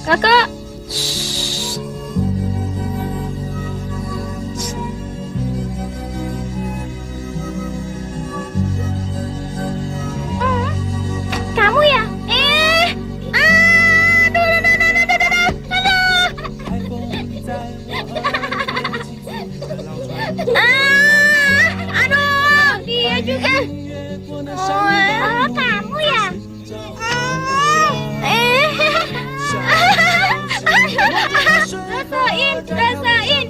Kakak. Kamu ya? Aduh, dia juga. Oh, kamu ya? Rasain.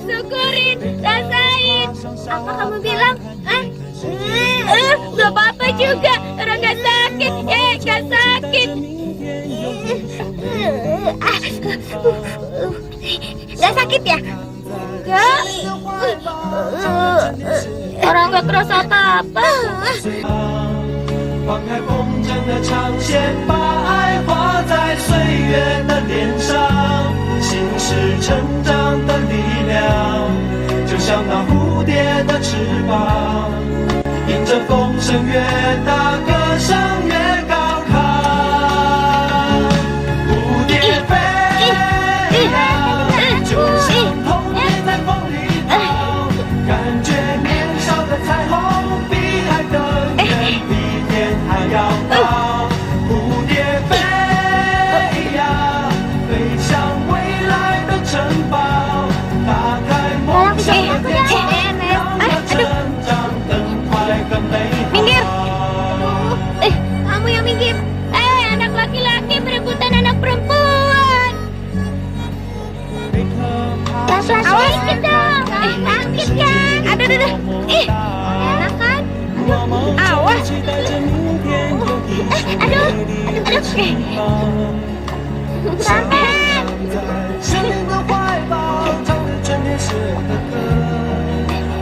Syukurin, rasain. Apa kamu bilang? Gak apa-apa juga, orang gak sakit, gak sakit. Gak sakit ya? Enggak. Orang gak kerasa apa-apa. 放开风筝的长线，把爱画在岁月的脸上，心是成长的力量，就像那蝴蝶的翅膀，迎着风声越大，歌声越高亢。蝴蝶飞呀，就像童年在风里跑，感觉年少的彩虹比爱更远，比天还要高。蝴蝶飞呀，飞向未来的城堡，打开梦想的天窗，让它成长更快更美好。 Minggir. Kamu yang minggir. Anak laki-laki berebutan anak perempuan. Awas kita. Sakit kan? Aduh. Enak kan? Awas. Aduh. Sampai. 生命的怀抱，唱着春天时的歌。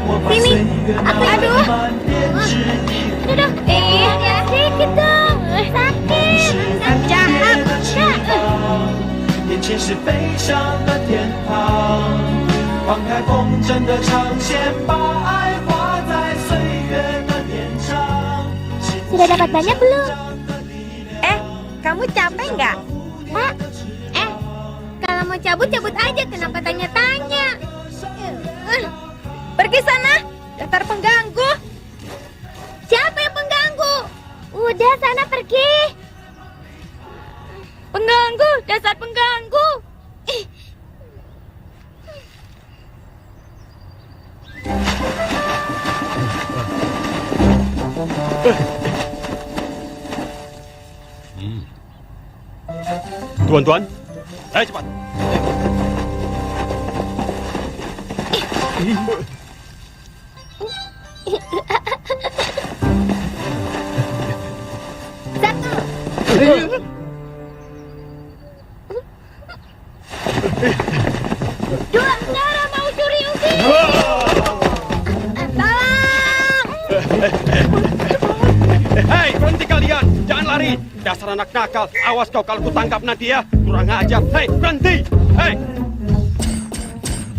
我把岁月慢慢编织一幅。 Aduh. Sakit dong. Sakit. Jahat. 眼前是飞翔的天堂，放开风筝的长线，把爱画在岁月的脸上。 Sudah dapat banyak belum? Kamu capek nggak? Pak. Kalau mau cabut aja. Kenapa tanya-tanya? Pergi sana, dasar pengganggu. Siapa yang pengganggu? Udah sana pergi. Pengganggu, dasar pengganggu. Tuan-tuan, ayo cepat. Satu. Dua, Nara mau curi ubi. Tolong. Hei, berhenti kalian! Jangan lari! Dasar anak nakal! Awas kau kalau kutangkap nanti ya! Kurang ajar! Hei, berhenti! Hei!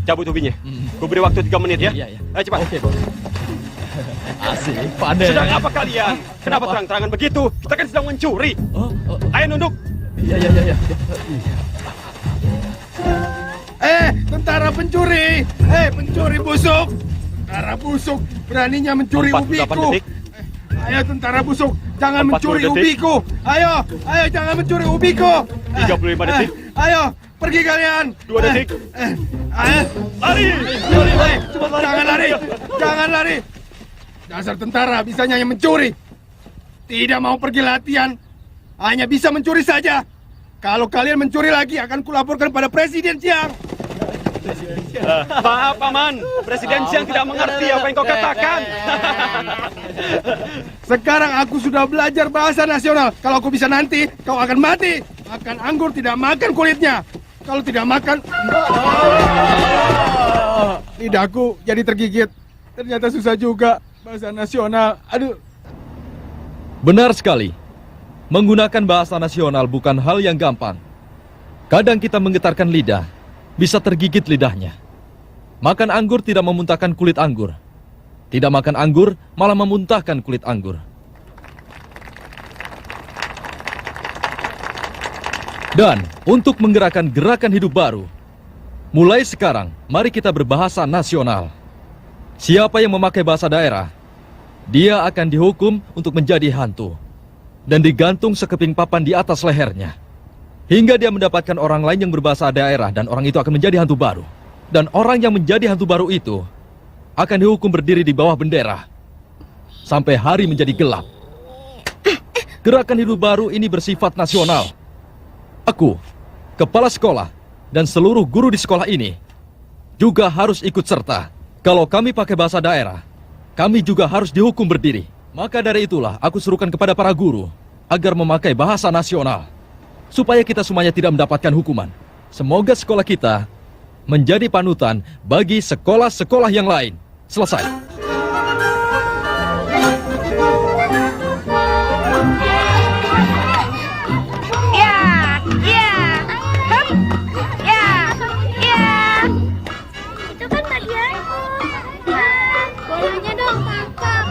Cabut ubinya. Ku beri waktu 3 menit ya. Iya. Ayo cepat. Oke, Bos. Asik, pandai. Sedang apa kalian? Kenapa terang-terangan begitu? Kita kan sedang mencuri. Ayo nunduk. Iya. Tentara pencuri! Pencuri busuk! Tentara busuk, beraninya mencuri 48 ubiku! detik. Ayo tentara busuk, jangan 40 mencuri detik. ubiku! Ayo, jangan mencuri ubiku! 35 detik. Ayo, pergi kalian! 2 detik. Lari! Jangan lari! Dasar tentara bisanya hanya mencuri! Tidak mau pergi latihan, hanya bisa mencuri saja! Kalau kalian mencuri lagi, akan kulaporkan pada Presiden Siang! Maaf, Paman. Presiden Siang tidak mengerti apa yang kau katakan. Sekarang aku sudah belajar bahasa nasional. Kalau aku bisa nanti, kau akan mati. Makan anggur, tidak makan kulitnya. Kalau tidak makan... Lidahku jadi tergigit. Ternyata susah juga bahasa nasional. Aduh. Benar sekali. Menggunakan bahasa nasional bukan hal yang gampang. Kadang kita menggetarkan lidah, bisa tergigit lidahnya. Makan anggur tidak memuntahkan kulit anggur. Tidak makan anggur, malah memuntahkan kulit anggur. Dan untuk menggerakkan gerakan hidup baru, mulai sekarang, mari kita berbahasa nasional. Siapa yang memakai bahasa daerah, dia akan dihukum untuk menjadi hantu dan digantung sekeping papan di atas lehernya. Hingga dia mendapatkan orang lain yang berbahasa daerah dan orang itu akan menjadi hantu baru. Dan orang yang menjadi hantu baru itu akan dihukum berdiri di bawah bendera sampai hari menjadi gelap. Gerakan hidup baru ini bersifat nasional. Aku, kepala sekolah, dan seluruh guru di sekolah ini juga harus ikut serta. Kalau kami pakai bahasa daerah, kami juga harus dihukum berdiri. Maka dari itulah aku suruhkan kepada para guru agar memakai bahasa nasional, supaya kita semuanya tidak mendapatkan hukuman. Semoga sekolah kita menjadi panutan bagi sekolah-sekolah yang lain. Selesai. Ya, ya, hup, ya, ya. Itu kan bagianku. Bolanya dong, kakak.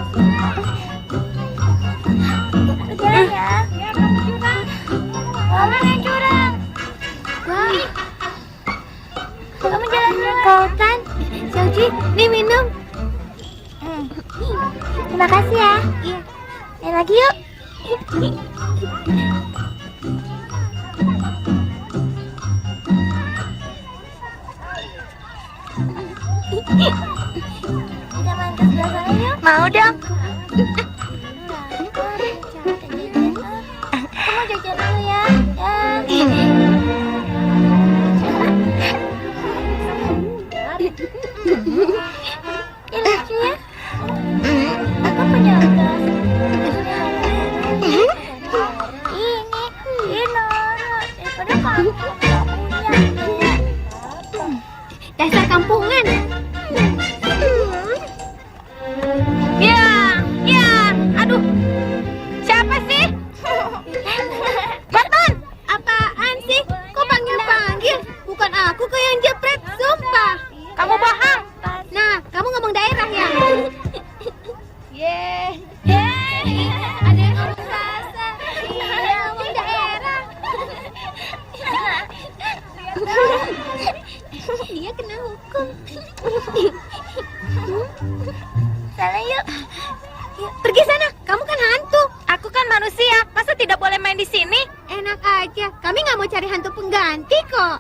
Udah ya, ya kamu curang. Kamu yang curang. Wah, kamu jalan dulu. Kau kan, Xiaoji, nih minum. Terima kasih ya. Iya. Main lagi yuk. Kita main ke sebelah sana yuk. Mau dong. Aku mau jajan dulu ya. Ya lucu ya. Aku punya tas. Ini Nora. Daripada kamu nggak punya. Dasar kampungan. Ya, ya. Aduh. Siapa sih? Baton. Apaan sih? Kok panggil-panggil? Bukan aku kok yang jepret, sumpah. Kamu bohong. Nah, kamu ngomong daerah ya? Ada yang ngomong bahasa. Iya, ngomong daerah. Dia kena hukum. Sana yuk. Pergi sana, kamu kan hantu. Aku kan manusia, masa tidak boleh main di sini? Enak aja, kami nggak mau cari hantu pengganti kok.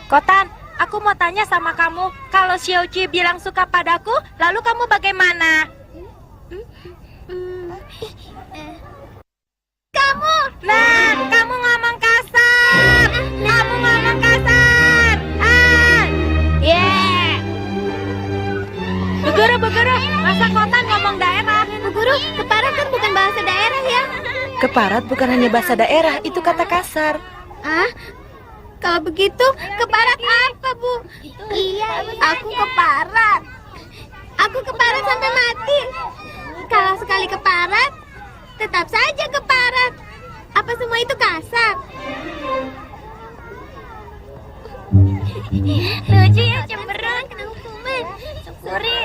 Kotan, aku mau tanya sama kamu, kalau Xiaoji bilang suka padaku, lalu kamu bagaimana? Kamu! Nah, kamu ngomong kasar! Kamu ngomong kasar! Bu Guru, masa Kotan ngomong daerah? Bu Guru, keparat kan bukan bahasa daerah ya? Keparat bukan hanya bahasa daerah, itu kata kasar. Kalau begitu, keparat apa, Bu? Iya, aku keparat. Aku keparat sampai mati. Kalau sekali keparat, tetap saja keparat. Apa semua itu kasar? Lucu ya, cemberut. Kena hukuman. Sorry.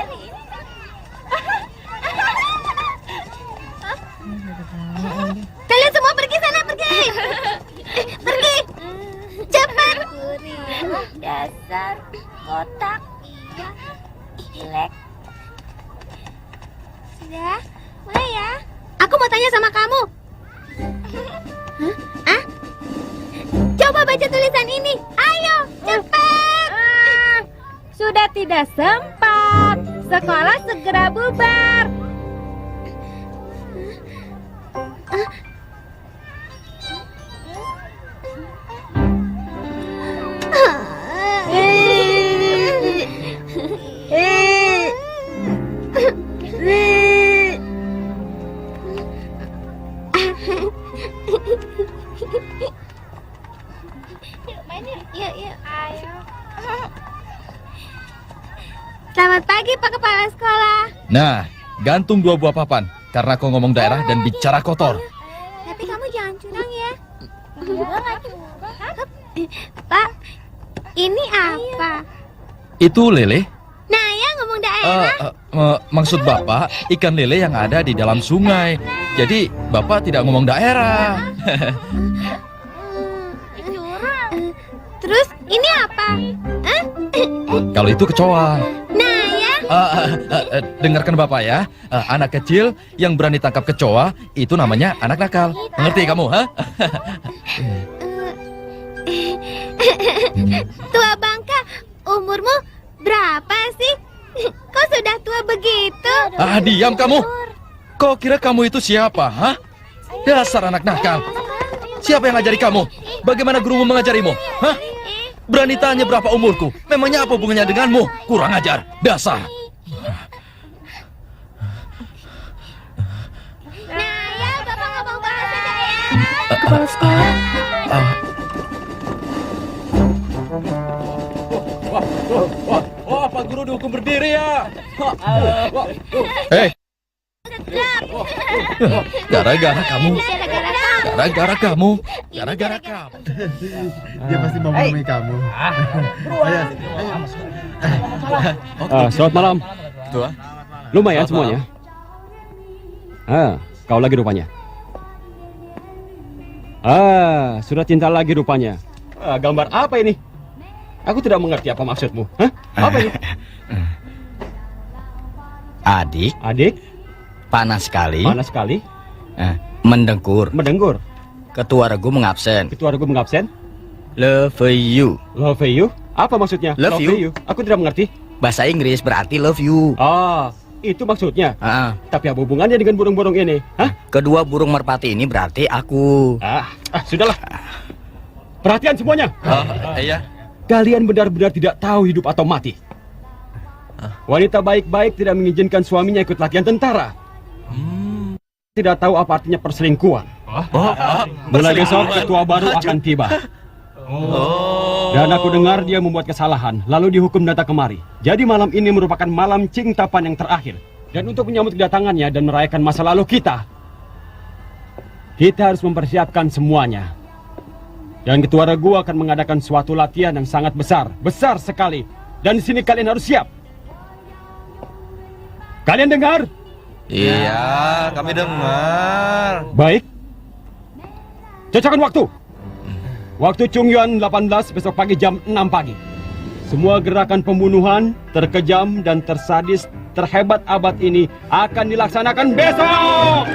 Kalian semua pergi sana, pergi. Pergi. Cepat. Dasar kotak. Iya. Jelek. Sudah, mulai ya. Aku mau tanya sama kamu. Coba baca tulisan ini. Ayo, cepat. Sudah tidak sempat. Sekolah segera bubar. Yuk, main yuk. Yuk, ayo. Selamat pagi, Pak Kepala Sekolah. Nah, gantung 2 buah papan karena kau ngomong daerah dan bicara kotor. Tapi kamu jangan curang ya. Enggak curang. Pak, Ini apa? Itu lele. Naya ngomong daerah. Maksud Bapak, ikan lele yang ada di dalam sungai. Jadi, Bapak tidak ngomong daerah. Terus ini apa? Kalau itu kecoa. Naya. Dengarkan Bapak ya. Anak kecil yang berani tangkap kecoa, itu namanya anak nakal. Mengerti kamu, ha? Tua Bangka, umurmu berapa sih? Kok sudah tua begitu? Diam kamu. Kau kira kamu itu siapa, ha? Dasar anak nakal. Siapa yang ngajari kamu? Bagaimana gurumu mengajarimu? Hah? Berani tanya berapa umurku? Memangnya apa hubungannya denganmu? Kurang ajar. Dasar. Naya, Bapak ngomong bahasa daerah. Kepala sekolah. Pak Guru dihukum berdiri ya. Hei. Gara-gara kamu. Gara-gara kamu. Gara-gara kamu. Dia pasti mau menemui kamu. Selamat malam. Tua. Lumayan semuanya. Kau lagi rupanya. Surat cinta lagi rupanya. Gambar apa ini? Aku tidak mengerti apa maksudmu. Hah? Apa ini? Adik, Adik, panas sekali. panas sekali. Mendengkur. Mendengkur. Ketua regu mengabsen. Ketua regu mengabsen. Love you. Love you? Apa maksudnya? Love you. Aku tidak mengerti. Bahasa Inggris berarti love you. Itu maksudnya. Ah, Tapi apa hubungannya dengan burung-burung ini? Hah? kedua burung merpati ini berarti aku. Sudahlah. Perhatian semuanya. Iya. Kalian benar-benar tidak tahu hidup atau mati. Wanita baik-baik tidak mengizinkan suaminya ikut latihan tentara. Tidak tahu apa artinya perselingkuhan. Mulai besok ketua baru akan tiba. Dan aku dengar dia membuat kesalahan, lalu dihukum datang kemari. Jadi malam ini merupakan malam Cingtapan yang terakhir. Dan untuk menyambut kedatangannya dan merayakan masa lalu kita harus mempersiapkan semuanya. Dan ketua regu akan mengadakan suatu latihan yang sangat besar sekali. Dan di sini kalian harus siap. Kalian dengar? Iya, kami dengar. Baik. Cocokkan waktu. Waktu Chungyuan 18 besok pagi jam 6 pagi. Semua gerakan pembunuhan, terkejam dan tersadis terhebat abad ini akan dilaksanakan besok.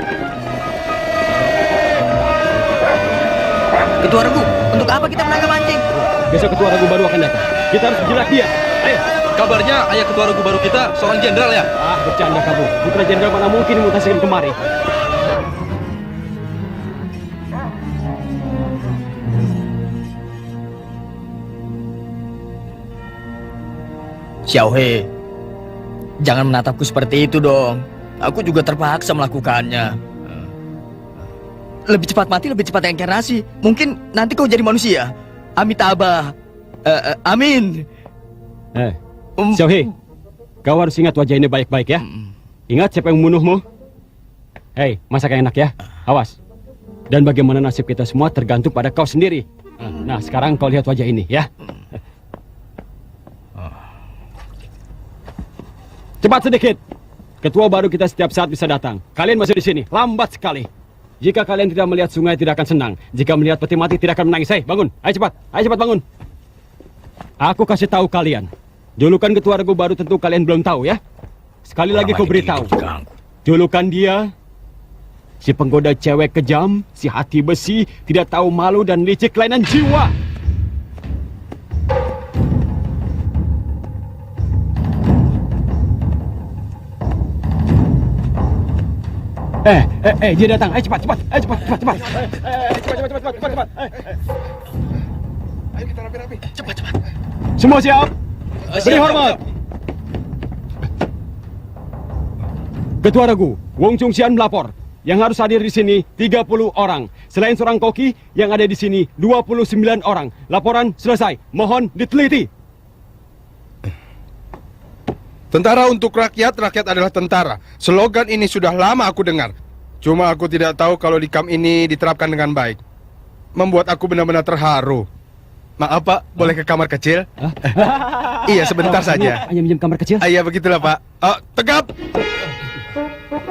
Ketua regu, untuk apa kita menangkap mancing? Besok ketua regu baru akan datang. Kita harus jilat dia. Ayo. Kabarnya ayah ketua regu baru kita seorang jenderal ya? Bercanda kamu. Putra jenderal mana mungkin mutasikan kemari. Xiaohe, jangan menatapku seperti itu dong. Aku juga terpaksa melakukannya. Lebih cepat mati, lebih cepat reinkarnasi. Mungkin nanti kau jadi manusia. Amitabha. Amin. Xiaohe, kau harus ingat wajah ini baik-baik ya. Ingat siapa yang membunuhmu. Hei, masak yang enak ya. Awas. Dan bagaimana nasib kita semua tergantung pada kau sendiri. Nah, sekarang kau lihat wajah ini ya. Cepat sedikit. Ketua baru kita setiap saat bisa datang. Kalian masih di sini. Lambat sekali. Jika kalian tidak melihat sungai tidak akan senang. Jika melihat peti mati tidak akan menangis. Hei, bangun. Ayo cepat. Ayo cepat bangun. Aku kasih tahu kalian. Julukan ketua regu baru tentu kalian belum tahu ya. Sekali lagi ku beritahu. Julukan dia si penggoda cewek kejam, si hati besi, tidak tahu malu dan licik kelainan jiwa. Dia datang. Ayo cepat. Cepat. Ayo kita rapi-rapi. Cepat. Semua siap? Beri hormat. Ketua regu, Wong Chung Xian melapor. Yang harus hadir di sini 30 orang. Selain seorang koki, yang ada di sini 29 orang. Laporan selesai. Mohon diteliti. Tentara untuk rakyat, rakyat adalah tentara. Slogan ini sudah lama aku dengar. Cuma aku tidak tahu kalau di kamp ini diterapkan dengan baik. Membuat aku benar-benar terharu. Maaf Pak, boleh ke kamar kecil? Iya, sebentar saja. Hanya minjem kamar kecil? Iya, begitulah Pak. Oh, tegap!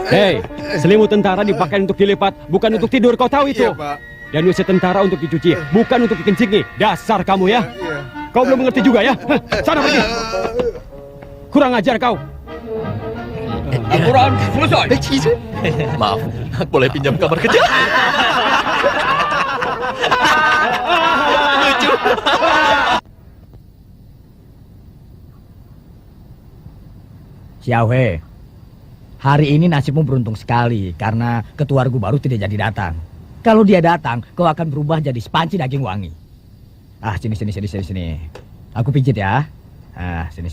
Hei, selimut tentara dipakai untuk dilipat, bukan untuk tidur, kau tahu itu? Iya Pak. Dan WC tentara untuk dicuci, bukan untuk dikencingi. Dasar kamu ya. Iya. Kau belum mengerti juga ya? Sana pergi. Kurang ajar kau. Laporan selesai. Maaf, boleh pinjam kamar kecil? Lucu. Xiaohe, hari ini nasibmu beruntung sekali karena ketua regu baru tidak jadi datang. Kalau dia datang, kau akan berubah jadi sepanci daging wangi. Ah, sini. Aku pijit ya. Ah, sini.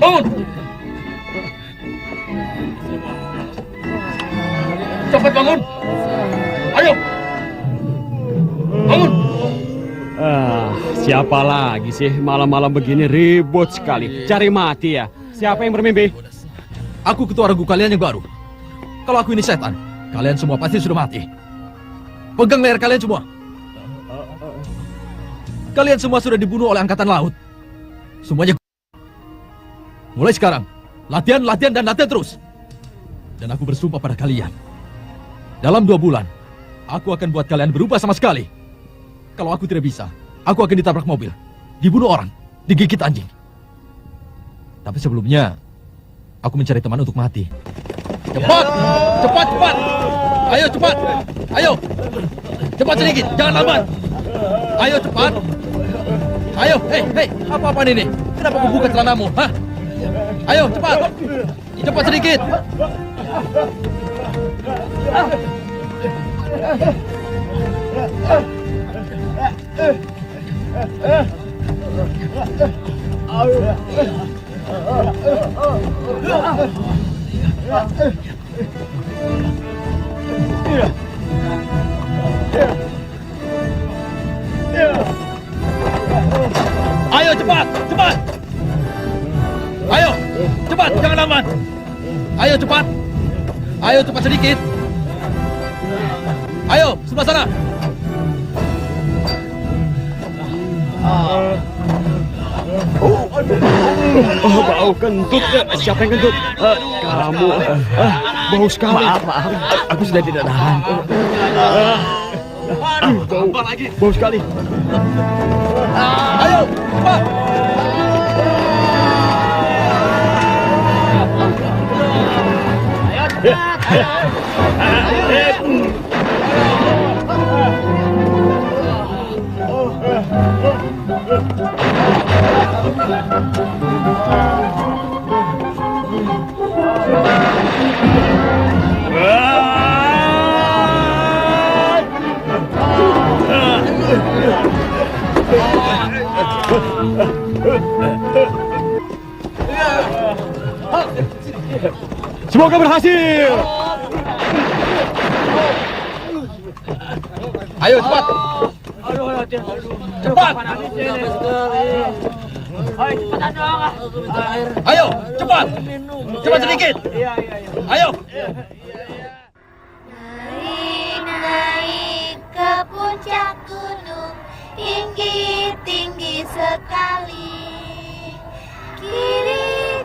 Bangun! Cepat bangun! Ayo! Bangun! Siapa lagi sih malam-malam begini ribut sekali. Cari mati ya. Siapa yang bermimpi? Aku ketua regu kalian yang baru. Kalau aku ini setan, kalian semua pasti sudah mati. Pegang leher kalian semua. Kalian semua sudah dibunuh oleh angkatan laut. Semuanya. Mulai sekarang, latihan dan latihan terus. Dan aku bersumpah pada kalian. Dalam 2 bulan, aku akan buat kalian berubah sama sekali. Kalau aku tidak bisa, aku akan ditabrak mobil, dibunuh orang, digigit anjing. Tapi sebelumnya, aku mencari teman untuk mati. Cepat! Cepat! Ayo cepat! Ayo! Cepat sedikit, jangan lambat! Ayo cepat! Ayo, hei, apa-apaan ini? Kenapa kau buka celanamu, hah? Ayo, cepat! Cepat sedikit! Ayo, cepat! Cepat! Ayo, cepat, jangan lambat. Ayo cepat. Ayo cepat sedikit. Ayo, sebelah sana. Bau kentut. Siapa yang kentut? Kamu. Bau sekali. Maaf. Aku sudah tidak tahan. Bau sekali. Ayo, cepat. Semoga berhasil. Ayo cepat. Cepat. Ayo cepat. Cepat sedikit. Ayo. Naik ke puncak gunung, tinggi sekali.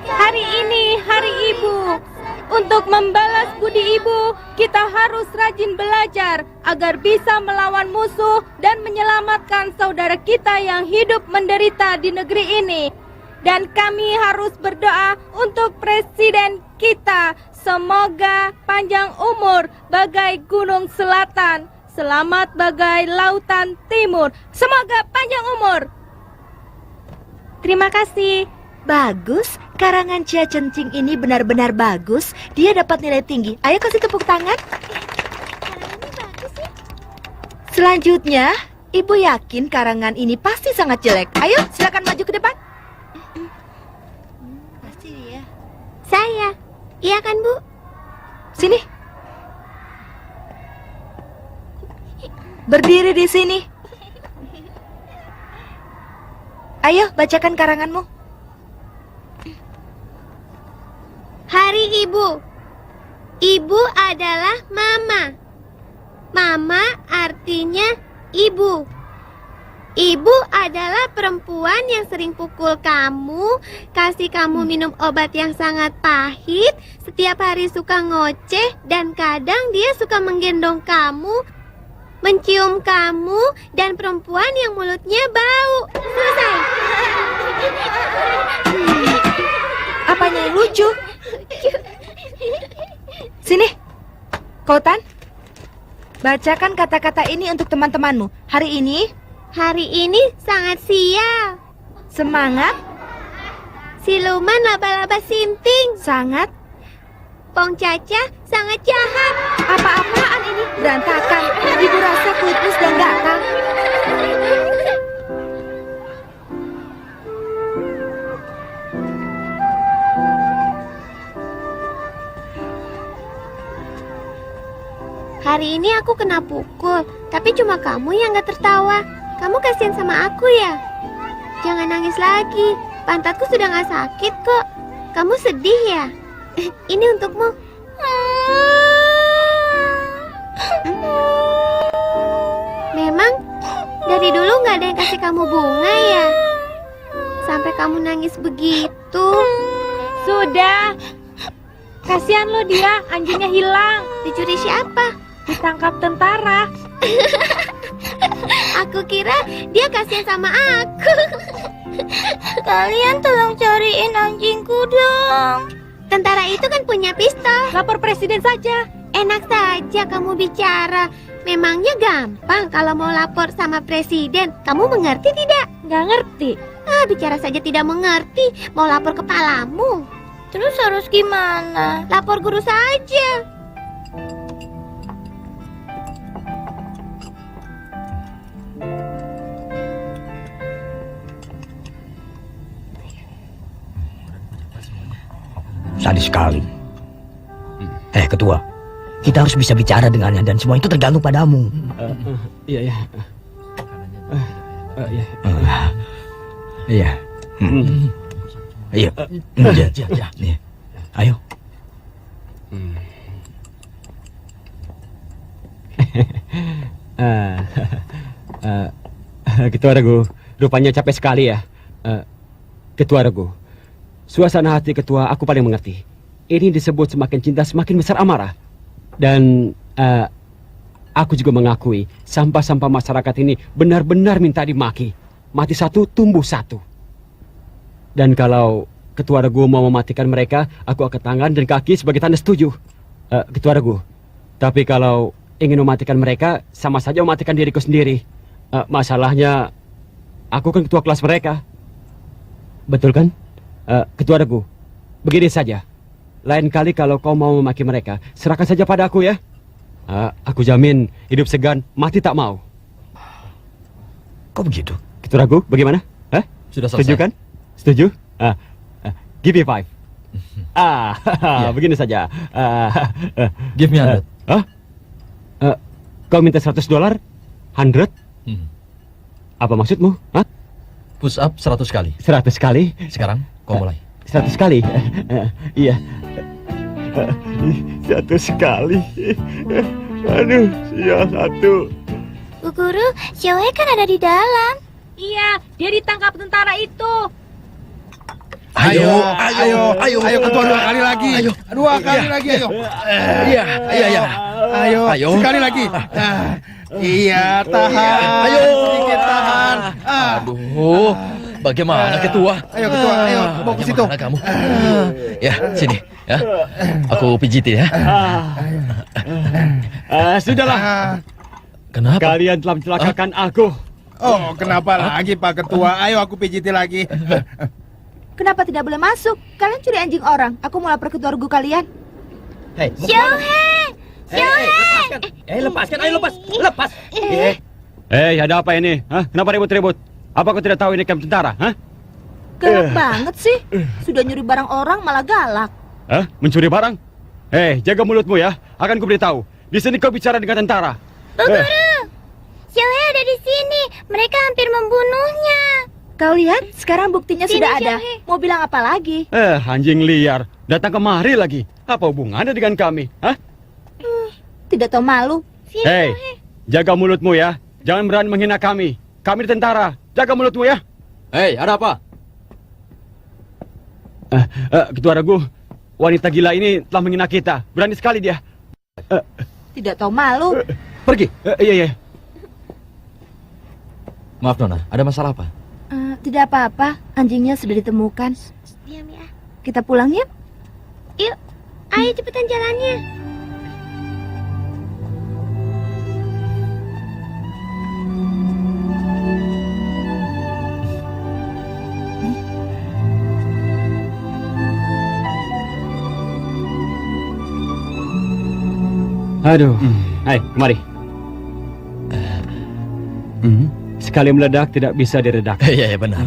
Hari ini hari ibu. Untuk membalas budi ibu, kita harus rajin belajar agar bisa melawan musuh dan menyelamatkan saudara kita yang hidup menderita di negeri ini. Dan kami harus berdoa untuk presiden kita. Semoga panjang umur bagai gunung selatan, selamat bagai lautan timur. Semoga panjang umur. Terima kasih. Bagus, karangan Cia Cencing ini benar-benar bagus. Dia dapat nilai tinggi. Ayo kasih tepuk tangan. Selanjutnya, Ibu yakin karangan ini pasti sangat jelek. Ayo, silakan maju ke depan. Pasti dia. Saya. Iya kan, Bu? Sini. Berdiri di sini. Ayo, bacakan karanganmu. Hari Ibu. Ibu adalah Mama. Mama artinya ibu. Ibu adalah perempuan yang sering pukul kamu, kasih kamu minum obat yang sangat pahit, setiap hari suka ngoceh, dan kadang dia suka menggendong kamu, mencium kamu, dan perempuan yang mulutnya bau. Selesai. Apanya yang lucu? Sini, Kotan. Bacakan kata-kata ini untuk teman-temanmu. Hari ini sangat sial. Semangat. Siluman laba-laba sinting. Sangat. Pong Caca sangat jahat. Apa-apaan ini? Berantakan. Ibu rasa kultus dan gatal. Hari ini aku kena pukul, tapi cuma kamu yang gak tertawa. Kamu kasihan sama aku ya? Jangan nangis lagi, pantatku sudah gak sakit kok. Kamu sedih ya? Ini untukmu. Memang dari dulu gak ada yang kasih kamu bunga ya? Sampai kamu nangis begitu. Sudah. Kasihan lo dia, anjingnya hilang. Dicuri siapa? Ditangkap tentara. Aku kira dia kasihan sama aku. Kalian tolong cariin anjingku dong. Tentara itu kan punya pistol. Lapor presiden saja. Enak saja kamu bicara. Memangnya gampang kalau mau lapor sama presiden. Kamu mengerti tidak? Nggak ngerti. Bicara saja tidak mengerti. Mau lapor kepalamu. Terus harus gimana? Lapor guru saja. Sadis sekali. Ketua, kita harus bisa bicara dengannya dan semua itu tergantung padamu. Iya. Iya. Iya. Ayo. Ketua Regu, rupanya capek sekali ya. Ketua Regu, suasana hati ketua aku paling mengerti. Ini disebut semakin cinta semakin besar amarah. Dan aku juga mengakui sampah-sampah masyarakat ini benar-benar minta dimaki. Mati satu, tumbuh satu. Dan kalau Ketua Regu mau mematikan mereka, aku angkat tangan dan kaki sebagai tanda setuju. Ketua Regu, tapi kalau ingin mematikan mereka, sama saja mematikan diriku sendiri. Masalahnya, aku kan ketua kelas mereka. Betul kan? Ketua Regu, begini saja. Lain kali kalau kau mau memaki mereka, serahkan saja pada aku ya. Aku jamin hidup segan, mati tak mau. Kok begitu? Ketua Regu, bagaimana? Sudah selesai. Setuju kan? Setuju? Give me 5. Begini saja. Give me 100. Kau minta $100? 100? Apa maksudmu? Push up 100 kali. 100 kali? Sekarang kau mulai. 100 kali? Iya. 100 kali. Aduh, ya satu. Bu Guru, Xiaohe kan ada di dalam. Iya, dia ditangkap tentara itu. Ayo ketua 2 kali lagi. Ayo. 2 kali lagi, ayo. Iya. Ayo. Sekali lagi. Iya, tahan. Ayo. Sedikit tahan. Aduh, bagaimana ketua? Ayo ketua, ayo bawa ke situ. Bagaimana kamu? Ya, sini. Ya, aku pijitin ya. Sudahlah. Kenapa? Kalian telah mencelakakan aku. Oh, kenapa lagi Pak Ketua? Ayo aku pijiti lagi. Kenapa tidak boleh masuk? Kalian curi anjing orang. Aku mau lapor ketua regu kalian. Hei, lepaskan, ayo lepas. Ada apa ini? Hah? Kenapa ribut-ribut? Apa kau tidak tahu ini kamp tentara? Hah? Galak banget sih. Sudah nyuri barang orang malah galak. Hah? Mencuri barang? Jaga mulutmu ya. Akan kuberitahu. Di sini kau bicara dengan tentara. Bu Guru, Xiaohe ada di sini. Mereka hampir membunuhnya. Kau lihat, sekarang buktinya Sini, sudah ada. Xiaohe. Mau bilang apa lagi? Anjing liar. Datang kemari lagi. Apa hubungannya dengan kami? Hah? Tidak tahu malu. Hei, jaga mulutmu ya. Jangan berani menghina kami. Kami tentara. Jaga mulutmu ya. Hei, ada apa? Ketua Regu, wanita gila ini telah menghina kita. Berani sekali dia. Tidak tahu malu. Pergi. Iya. Maaf Nona, ada masalah apa? Tidak apa-apa. Anjingnya sudah ditemukan. Diam ya. Kita pulang yuk. Yuk, ayo cepetan jalannya. Aduh. Hai, kemari. Sekali meledak tidak bisa diredam. Iya, benar.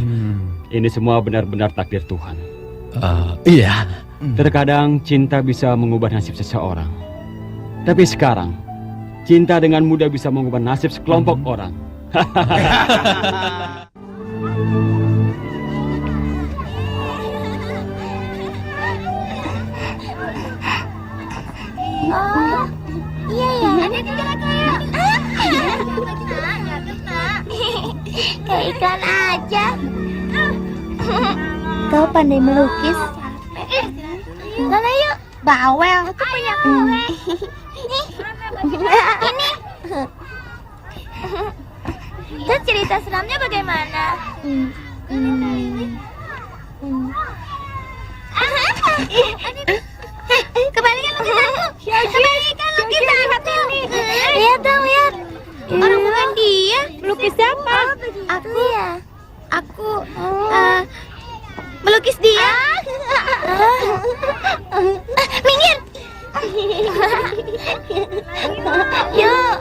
Ini semua benar-benar takdir Tuhan. Iya. Terkadang cinta bisa mengubah nasib seseorang. Tapi sekarang, cinta dengan mudah bisa mengubah nasib sekelompok orang. Oh, iya ya. Ada di kayak. Kayak ikan aja. Kau pandai melukis. Mana yuk? Bawel. Aku punya kue. Nih. Ini. Terus cerita seramnya bagaimana? Kembalikan lukisanku. Kembalikan lukisanku. Lihat dong, lihat. Orang bukan dia. Melukis siapa? Aku melukis dia. Minggir. Yuk.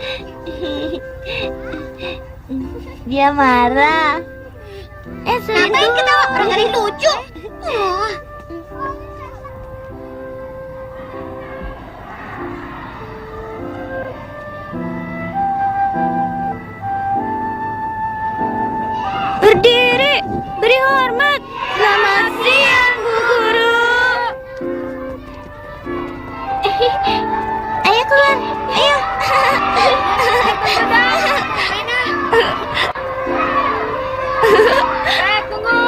Dia marah. Ngapain ketawa? Orang gak ada yang lucu. Berdiri, beri hormat. Selamat siang, Bu Guru. Ayo keluar, ayo. Tunggu.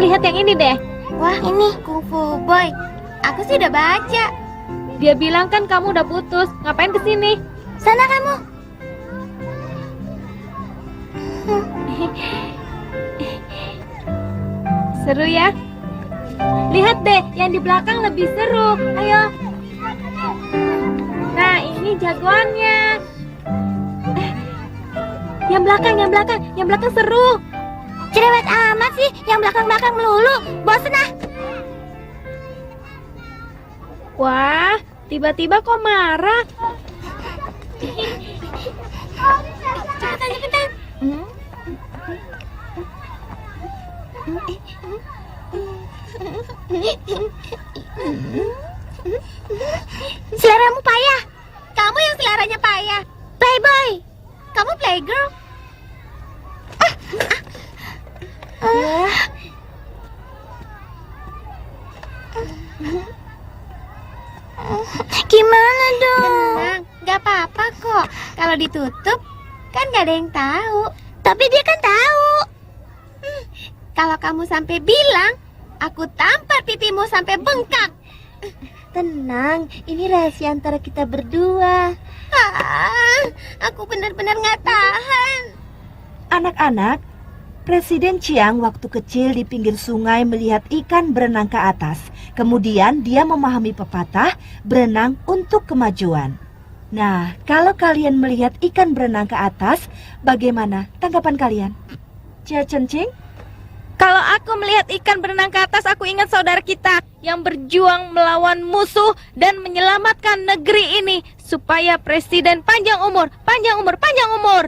Lihat yang ini deh. Wah, ini Kung Fu Boy. Aku sih udah baca. Dia bilang kan kamu udah putus. Ngapain kesini? Sana kamu. Seru ya? Lihat deh, yang di belakang lebih seru. Ayo. Nah, ini jagoannya. Yang belakang seru. Cerewet amat sih, yang belakang-belakang melulu. Bosen ah. Wah, tiba-tiba kok marah? Cepetan. Seleramu payah. Kamu yang seleranya payah. Playboy. Kamu playgirl. Gimana dong? Tenang, Gak apa-apa kok. Kalau ditutup, kan gak ada yang tahu. Tapi dia kan tahu. Kalau kamu sampai bilang, aku tampar pipimu sampai bengkak. Tenang, ini rahasia antara kita berdua. Aku benar-benar gak tahan. Anak-anak, Presiden Chiang waktu kecil di pinggir sungai melihat ikan berenang ke atas. Kemudian dia memahami pepatah, berenang untuk kemajuan. Nah, kalau kalian melihat ikan berenang ke atas, bagaimana tanggapan kalian? Jia Chen-ching? Kalau aku melihat ikan berenang ke atas, aku ingat saudara kita yang berjuang melawan musuh dan menyelamatkan negeri ini supaya presiden panjang umur, panjang umur, panjang umur.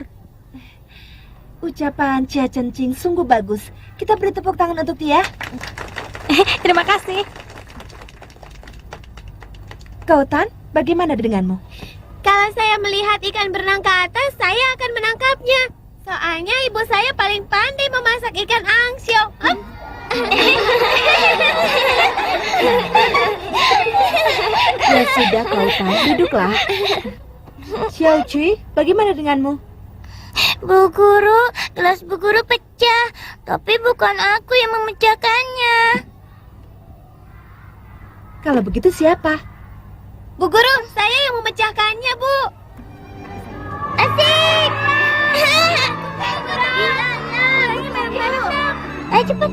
Ucapan Jia Chen-ching sungguh bagus. Kita beri tepuk tangan untuk dia. Terima kasih. Kau Tan, bagaimana denganmu? Kalau saya melihat ikan berenang ke atas, saya akan menangkapnya. Soalnya ibu saya paling pandai memasak ikan angsiu. Ya sudah Kau Tan, duduklah. Xiao Cui, bagaimana denganmu? Bu Guru, gelas Bu Guru pecah. Tapi bukan aku yang memecahkannya. Kalau begitu siapa? Bu Guru, saya yang memecahkannya, Bu. Asik! Ayo cepat.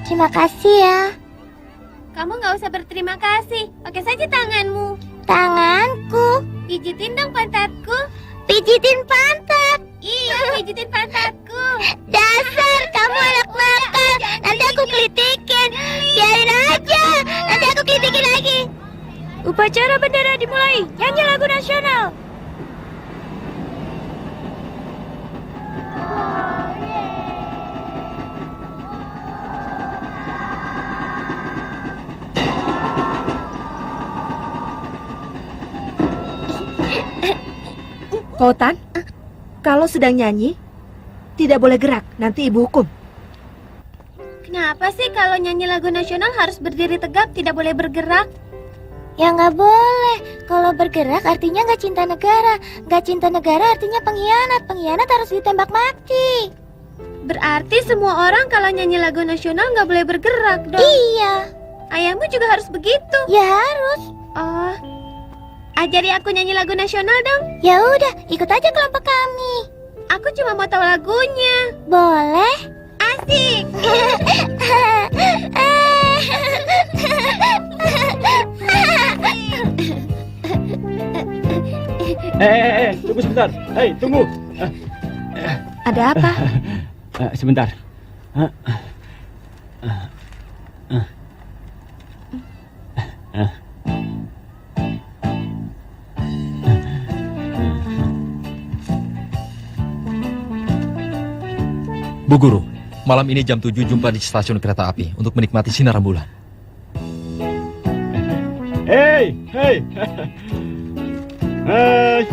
Terima kasih ya. Kamu nggak usah berterima kasih. Pakai saja tanganmu. Tanganku? Pijitin dong pantatku. Pijitin pantat? Iya, pijitin pantatku. Dasar kamu anak nakal. Nanti aku kritikin. Biarin aja. Nanti aku kritikin lagi. Upacara bendera dimulai. Nyanyi lagu nasional. Kau Tan, kalau sedang nyanyi, tidak boleh gerak, nanti ibu hukum. Kenapa sih kalau nyanyi lagu nasional harus berdiri tegap, tidak boleh bergerak? Ya nggak boleh. Kalau bergerak artinya nggak cinta negara. Nggak cinta negara artinya pengkhianat. Pengkhianat harus ditembak mati. Berarti semua orang kalau nyanyi lagu nasional nggak boleh bergerak dong? Iya. Ayahmu juga harus begitu? Ya harus. Oh, ajari aku nyanyi lagu nasional dong. Ya udah, ikut aja kelompok kami. Aku cuma mau tahu lagunya. Boleh? Asik. Tunggu sebentar. Hei, tunggu. Ada apa? Sebentar. Bu Guru, malam ini jam 7 jumpa di stasiun kereta api untuk menikmati sinar rembulan. Hei, hei. Hei.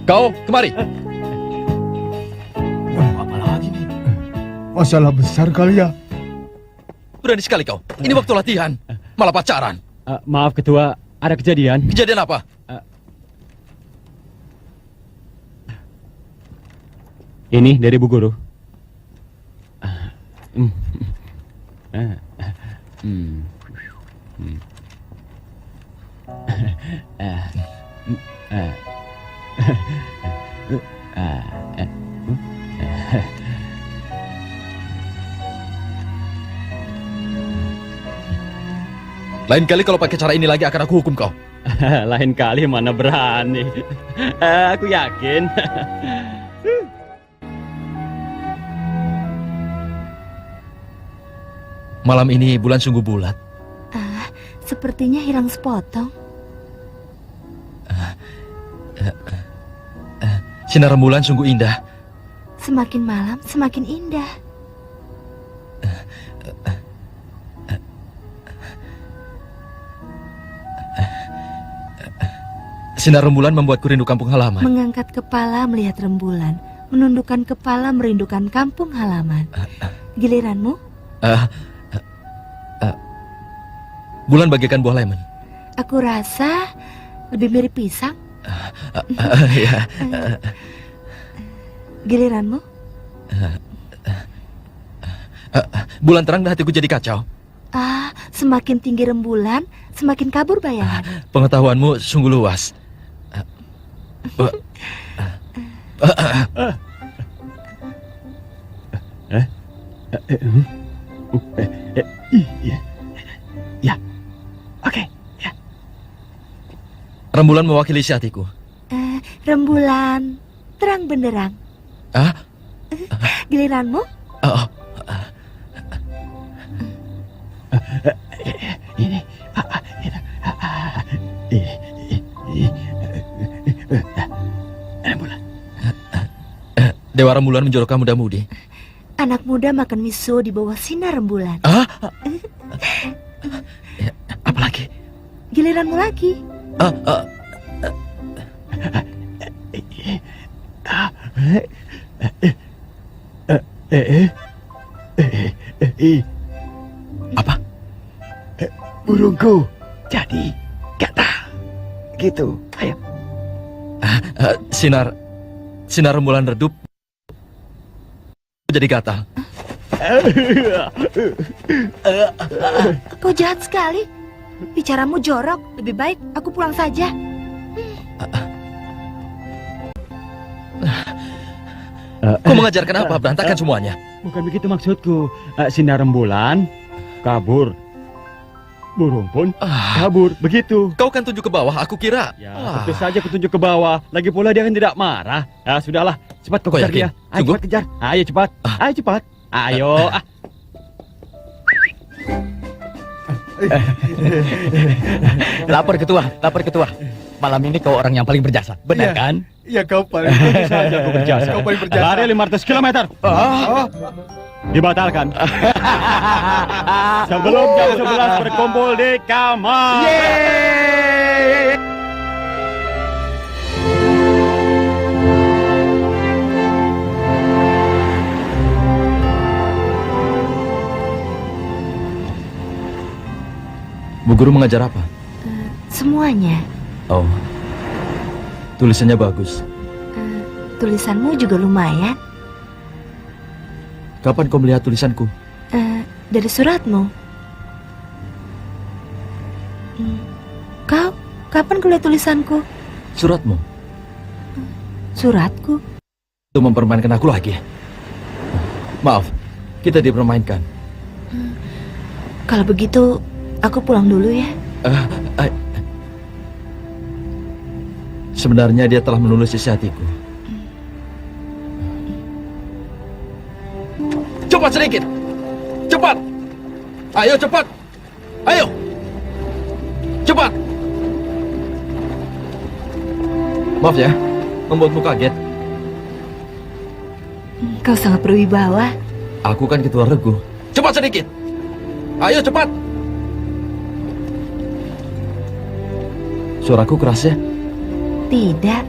Kau, kemari. Apa lagi nih? Masalah besar kali ya. Berani sekali kau. Ini waktu latihan. Malah pacaran. Maaf Ketua, ada kejadian. Kejadian apa? Ini dari Bu Guru. Lain kali kalau pakai cara ini lagi akan aku hukum kau. Lain kali mana berani. Aku yakin. Malam ini bulan sungguh bulat. Sepertinya hilang sepotong. Sinar rembulan sungguh indah. Semakin malam, semakin indah. Sinar rembulan membuatku rindu kampung halaman. Mengangkat kepala melihat rembulan, menundukkan kepala merindukan kampung halaman. Giliranmu? Bulan bagaikan buah lemon. Aku rasa lebih mirip pisang. Ya. Giliranmu? Bulan terang dan hatiku jadi kacau. Semakin tinggi rembulan, semakin kabur bayangan. Pengetahuanmu sungguh luas. Ya, oke. Ya. Rembulan mewakili isi hatiku. Rembulan terang benderang. Giliranmu? Dewa rembulan menjolokkan muda-mudi. Anak muda makan miso di bawah sinar rembulan. Apalagi? Giliranmu lagi. Apa? Burungku jadi gatal. Gitu. Ayo. Sinar rembulan redup jadi gatal. Kau jahat sekali. Bicaramu jorok. Lebih baik aku pulang saja. Kau mengajarkan apa? Berantakan semuanya. Bukan begitu maksudku. Sinar rembulan kabur. Burung pun kabur. Begitu. Kau kan tunjuk ke bawah, aku kira. Ya, tentu saja aku tunjuk ke bawah. Lagi pula dia kan tidak marah. Sudahlah. Cepat kau kejar dia. Ayo cepat kejar. Ayo cepat. Ayo cepat. Ayo. Lapor ketua. Malam ini kau orang yang paling berjasa, benar kan? Iya, kau paling berjasa. Kau berjasa. Kau paling berjasa. Lari 500 km. Dibatalkan. Sebelum jam 11 berkumpul di kamar. Yeay! Bu guru mengajar apa? Semuanya. Oh, tulisannya bagus. Tulisanmu juga lumayan. Kapan kau melihat tulisanku? Dari suratmu. Kau, kapan kau lihat tulisanku? Suratmu? Suratku? Itu mempermainkan aku lagi. Maaf, kita dipermainkan. Kalau begitu, aku pulang dulu ya. Sebenarnya dia telah menulis isi hatiku. Cepat sedikit. Cepat. Ayo cepat. Ayo. Cepat. Maaf ya, membuatmu kaget. Kau sangat berwibawa. Aku kan ketua regu. Cepat sedikit. Ayo cepat. Suaraku keras ya? Tidak.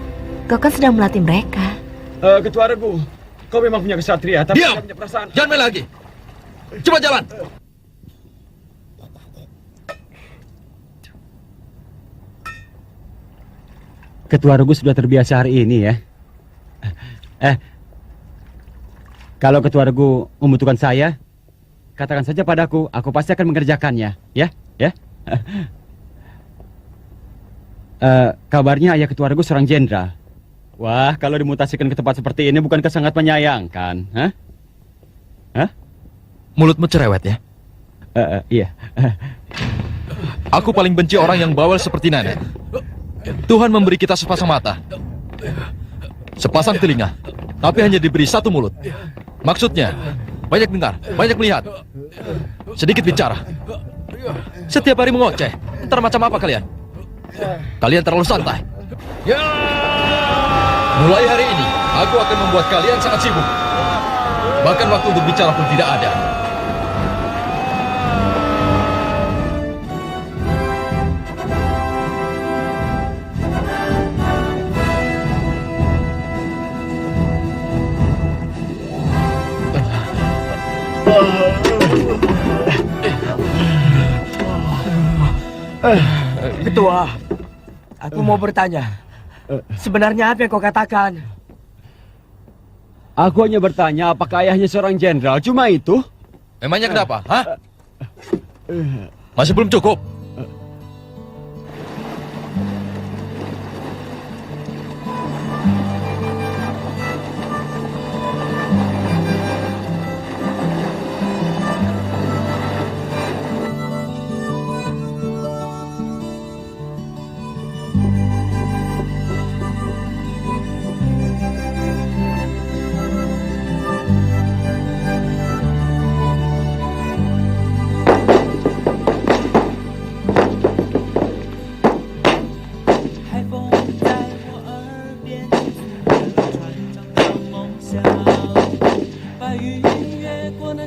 Kau kan sedang melatih mereka. Ketua regu, kau memang punya kesatria, tapi diam! tidak punya perasaan. Jangan main lagi. Cepat jalan. Ketua regu sudah terbiasa hari ini ya. Kalau ketua regu membutuhkan saya, katakan saja padaku, aku pasti akan mengerjakannya. Ya. Kabarnya ayah ketua regu seorang jenderal. Wah, kalau dimutasikan ke tempat seperti ini bukankah sangat menyayangkan? Mulutmu cerewet ya? Iya. Aku paling benci orang yang bawel seperti nenek. Tuhan memberi kita sepasang mata, sepasang telinga, tapi hanya diberi satu mulut. Maksudnya, banyak dengar, banyak melihat, sedikit bicara. Setiap hari mengoceh. Ntar macam apa kalian? Kalian terlalu santai. Mulai hari ini, aku akan membuat kalian sangat sibuk. Bahkan waktu untuk bicara pun tidak ada. Ketua, aku mau bertanya. Sebenarnya apa yang kau katakan? Aku hanya bertanya apakah ayahnya seorang jenderal, cuma itu. Memangnya kenapa? Hah? Masih belum cukup?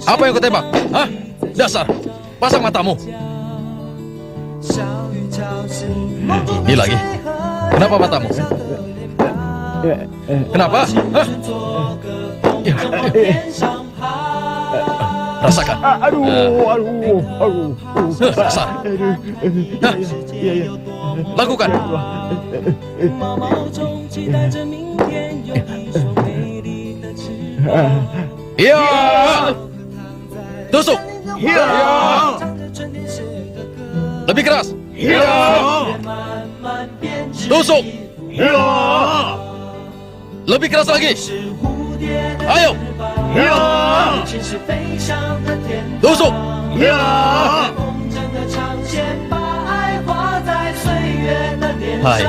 Apa yang kau tembak? Hah? Dasar! Pasang matamu! Ini lagi. Kenapa matamu? Kenapa? Hah? Rasakan. Dasar. Hah? Lakukan. Iya. Tusuk. Iya. Lebih keras. Iya. Tusuk. Iya. Lebih keras lagi. Ayo. Iya. Tusuk. Iya. Hai.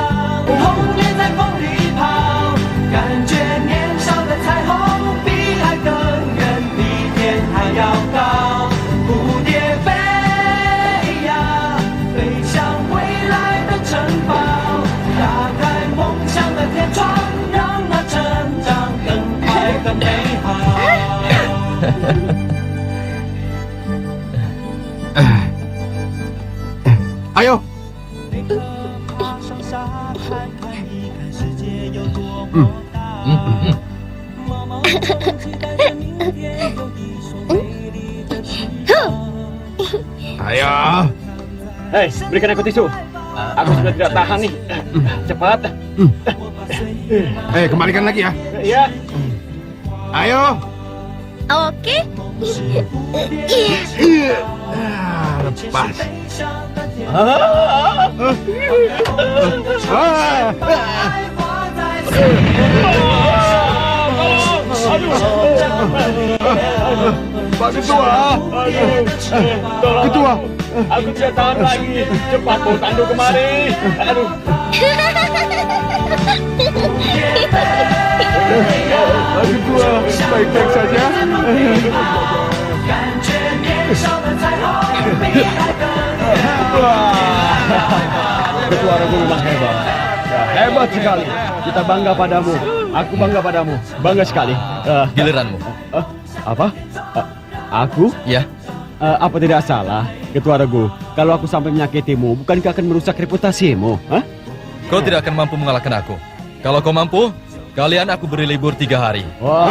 Ayo. Ayo. Hei, berikan aku tisu. Aku sudah tidak tahan nih. Cepat. Kembalikan lagi ya. Iya. Ayo. Oke. Lepas. Pak Ketua. Ketua. Aku tidak tahan lagi. Cepat bawa Tandu kemari. Aduh. Pak Ketua, baik-baik saja. Ketua Regu memang hebat. Ya, hebat sekali. Kita bangga padamu. Aku bangga padamu. Bangga sekali. Giliranmu. Apa? Aku? Ya. Apa tidak salah, Ketua Regu? Kalau aku sampai menyakitimu, bukankah akan merusak reputasimu? Hah? Kau tidak akan mampu mengalahkan aku. Kalau kau mampu, kalian aku beri libur 3 hari. Wah.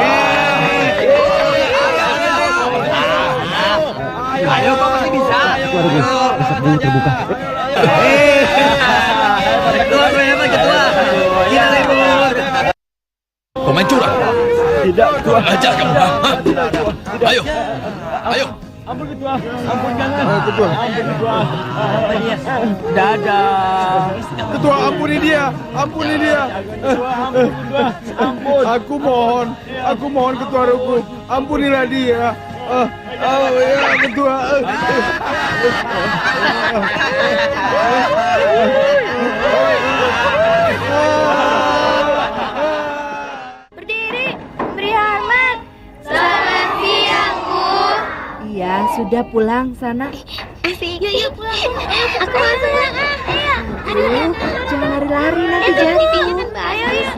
Ayo, kau pasti bisa. Ketua Regu, besok dulu terbuka. Ketua, hebat Ketua. Gila libur. Kau main curang. Tidak, Ketua. Ajar kamu. Hah? Ayo. Ayo. Ampun Ketua, ampun jangan. Ketua. Ampun Ketua. Dadah. Ketua, ampuni dia. Ampuni dia. Ampun Ketua, ampun. Aku mohon Ketua Regu. Ampunilah dia. Ya Ketua. Berdiri, beri hormat. Selamat siang, Bu. Iya, sudah pulang sana. Asik. Yuk pulang. Aku mau pulang. Ayo. Jangan lari-lari nanti jatuh. Ayo, yuk.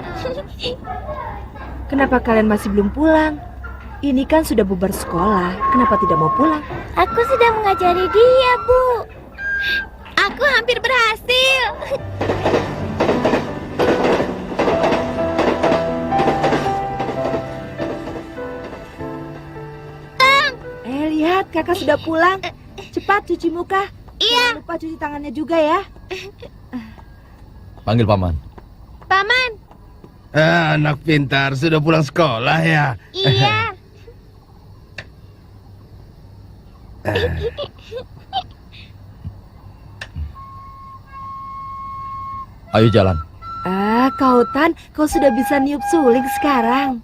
Kenapa kalian masih belum pulang? Ini kan sudah bubar sekolah. Kenapa tidak mau pulang? Aku sudah mengajari dia, Bu. Aku hampir berhasil. Lihat, kakak sudah pulang. Cepat cuci muka. Iya. Jangan lupa cuci tangannya juga ya. Panggil paman. Paman. Anak pintar, sudah pulang sekolah ya? Iya. Ayo jalan. Kautan, kau sudah bisa niup suling sekarang.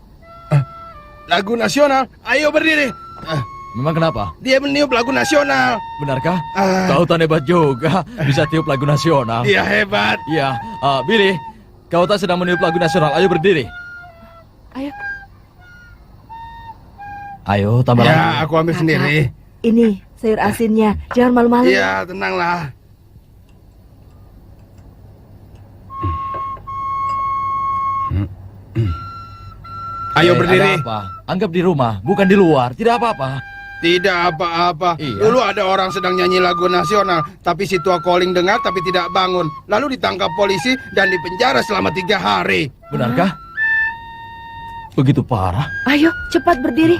Lagu nasional, ayo berdiri. Memang kenapa? Dia meniup lagu nasional. Benarkah? Kautan hebat juga, bisa tiup lagu nasional. Dia hebat. Iya, Billy, Kautan sedang meniup lagu nasional. Ayo berdiri. Ayo. Ayo, tambah lagi. Ya, aku ambil sendiri. Ini sayur asinnya. Jangan malu-malu. Iya, tenanglah. Ayo berdiri. Ada apa? Anggap di rumah, bukan di luar. Tidak apa-apa. Tidak apa-apa. Iya. Dulu ada orang sedang nyanyi lagu nasional, tapi si tua calling dengar tapi tidak bangun. Lalu ditangkap polisi dan dipenjara selama 3 hari. Benarkah? Begitu parah? Ayo, cepat berdiri.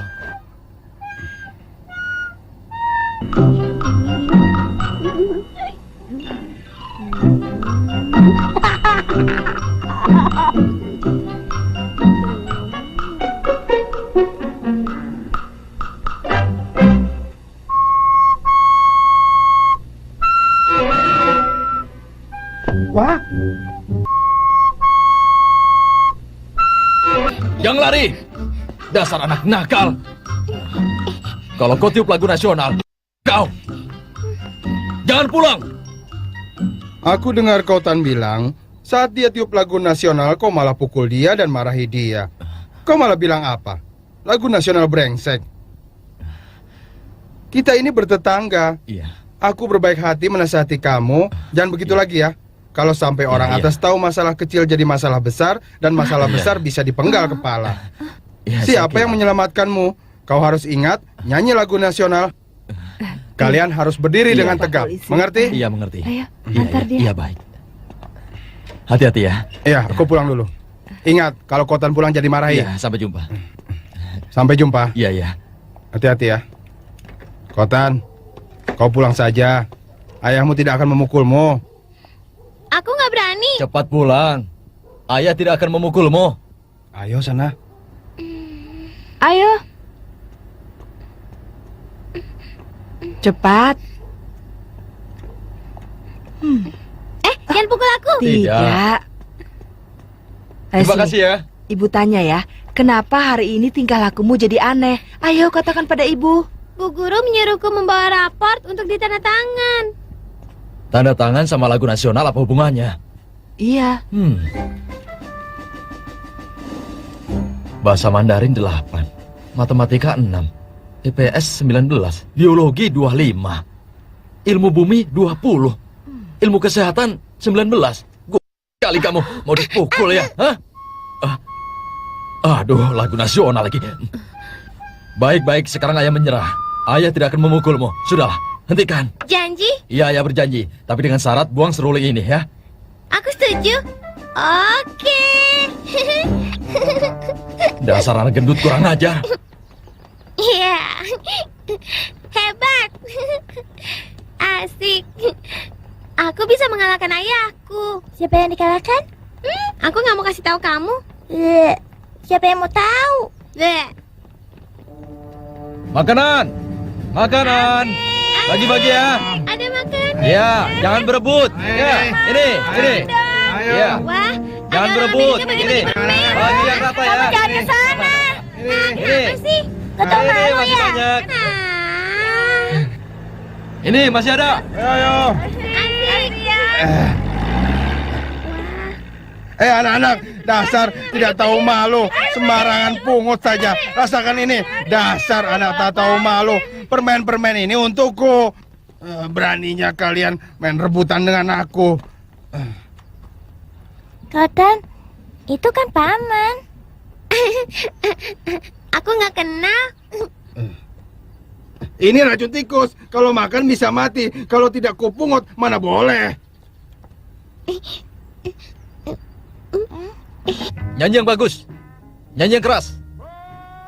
Wah, Jangan lari! Dasar anak nakal! Kalau kau tiup lagu nasional, kau! Jangan pulang! aku dengar Kautan bilang, saat dia tiup lagu nasional, kau malah pukul dia dan marahi dia. Kau malah bilang apa? Lagu nasional brengsek. Kita ini bertetangga. Iya. Aku berbaik hati menasihati kamu, jangan begitu lagi ya. Kalau sampai orang atas tahu masalah kecil jadi masalah besar, dan masalah besar bisa dipenggal kepala. Siapa yang menyelamatkanmu? Kau harus ingat, nyanyi lagu nasional. Kalian harus berdiri dengan tegap. Mengerti? Iya, mengerti. Ayo, Iya, antar iya, dia. iya, baik. Hati-hati ya. Iya, aku pulang dulu. Ingat, kalau Kautan pulang jadi marahi. Iya, sampai jumpa. Sampai jumpa. Iya, iya. Hati-hati ya. Kautan, kau pulang saja. Ayahmu tidak akan memukulmu. Aku nggak berani. Cepat pulang. Ayah tidak akan memukulmu. Ayo sana. Ayo. Cepat. Jangan pukul aku. Tidak. Terima kasih ya. Ibu tanya ya, kenapa hari ini tingkah lakumu jadi aneh? Ayo katakan pada ibu. Bu guru menyuruhku membawa raport untuk ditandatangan. Tanda tangan sama lagu nasional apa hubungannya? Iya. Bahasa Mandarin 8, Matematika 6, IPS 19, Biologi 25, Ilmu Bumi 20, Ilmu Kesehatan 19. Kali kamu mau dipukul ya? Hah? Aduh, lagu nasional lagi. Baik-baik, sekarang ayah menyerah. Ayah tidak akan memukulmu. Sudahlah, hentikan. Janji? Iya, ayah berjanji. Tapi dengan syarat buang seruling ini ya. Aku setuju. Oke. Dasar anak gendut kurang ajar. Iya. Hebat. Asik. Aku bisa mengalahkan ayahku. Siapa yang dikalahkan? Aku nggak mau kasih tahu kamu. Siapa yang mau tahu? Makanan! Makanan! Bagi-bagi ya. Ada makan. Ya, jangan berebut. Ya, ini. Ayo. Ya, Wah, jangan ada berebut. orang bagi-bagi Ini. permen. Bagi yang rata ya. Kamu jangan ke sana. Ini. Apa sih? Kau tahu Ini malu masih ya? banyak. Nah. Ini masih ada. Ayo. Asik. Anak-anak, dasar tidak tahu malu, sembarangan pungut saja. Rasakan ini, dasar anak tak tahu malu. Permen-permen ini untukku. Beraninya kalian main rebutan dengan aku. Kautan, itu kan paman. Aku nggak kenal. Ini racun tikus. Kalau makan bisa mati. Kalau tidak kupungut, mana boleh. Nyanyi yang bagus. Nyanyi yang keras.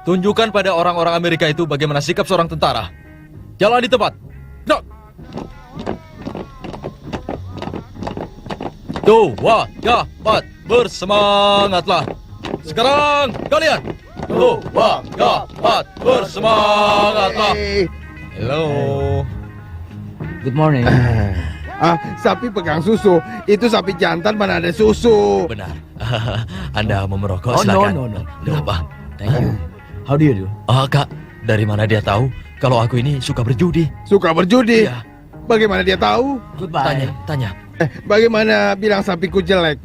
Tunjukkan pada orang-orang Amerika itu bagaimana sikap seorang tentara. Jalan di tempat. Gerak. 2, 3, 4. Bersemangatlah. Sekarang kalian. 2, 3, 4. Bersemangatlah. Hello. Good morning. Sapi pegang susu. Itu sapi jantan mana ada susu. Benar. Anda mau merokok? Oh, Silakan. no. Kenapa? Thank you. How do you do? Kak, dari mana dia tahu kalau aku ini suka berjudi? Suka berjudi? Iya. Bagaimana dia tahu? Goodbye. Tanya. Bagaimana bilang sapiku jelek?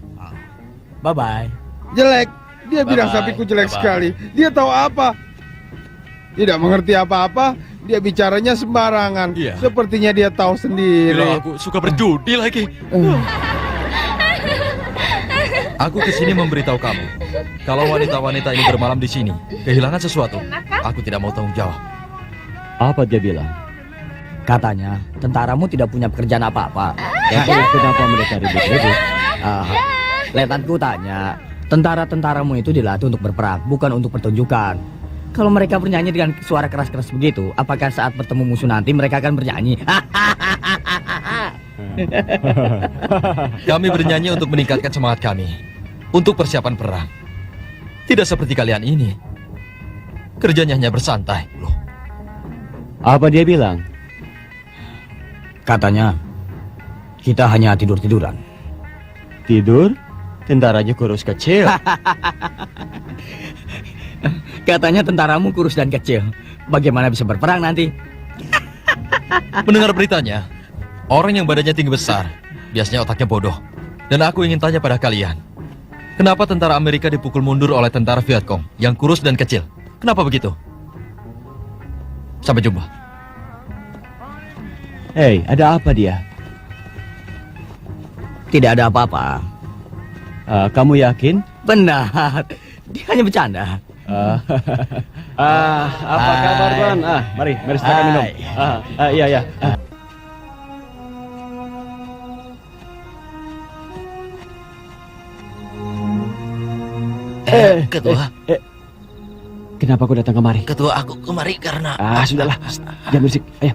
Bye-bye. Jelek. Dia bilang Bye-bye. sapiku jelek Bye-bye. sekali. Dia tahu apa? Tidak mengerti apa-apa. Dia bicaranya sembarangan. Iya. Sepertinya dia tahu Gila, sendiri. aku suka berjudi lagi. Aku kesini memberitahu kamu, kalau wanita-wanita ini bermalam di sini, kehilangan sesuatu. Aku tidak mau tanggung jawab. Apa dia bilang? Katanya, tentaramu tidak punya pekerjaan apa-apa. Kenapa mereka ribut-ribut? Letnan-ku tanya, tentara-tentaramu itu dilatih untuk berperang, bukan untuk pertunjukan. Kalau mereka bernyanyi dengan suara keras-keras begitu, apakah saat bertemu musuh nanti mereka akan bernyanyi? Kami bernyanyi untuk meningkatkan semangat kami, untuk persiapan perang. Tidak seperti kalian ini. Kerjanya hanya bersantai. Loh, Apa dia bilang? Katanya, kita hanya tidur-tiduran. Tidur? Tentaranya kurus kecil. Katanya tentaramu kurus dan kecil. Bagaimana bisa berperang nanti? mendengar beritanya, orang yang badannya tinggi besar, biasanya otaknya bodoh. Dan aku ingin tanya pada kalian, kenapa tentara Amerika dipukul mundur oleh tentara Vietcong yang kurus dan kecil? Kenapa begitu? Sampai jumpa. Hei, ada apa dia? Tidak ada apa-apa. Kamu yakin? Benar. Dia hanya bercanda. Apa kabar, Bang? Mari silakan minum. Iya. Ketua. Kenapa kau datang kemari? Ketua, aku kemari karena... Sudahlah. Jangan berisik. Ayo.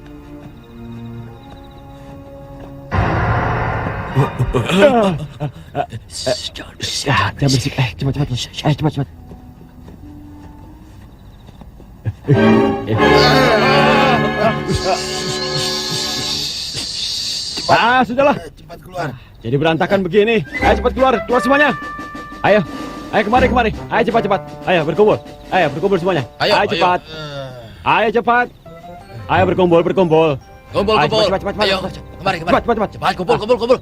Jangan berisik. Cepat. Cepat. Sudahlah. Cepat keluar. Jadi berantakan begini. Ayo cepat keluar semuanya. Ayo kemari. Ayo cepat. Ayo berkumpul semuanya. Ayo, cepat. Ayo cepat. Ayo berkumpul. Kumpul. Cepat. Ayo, kemari. Cepat, kumpul.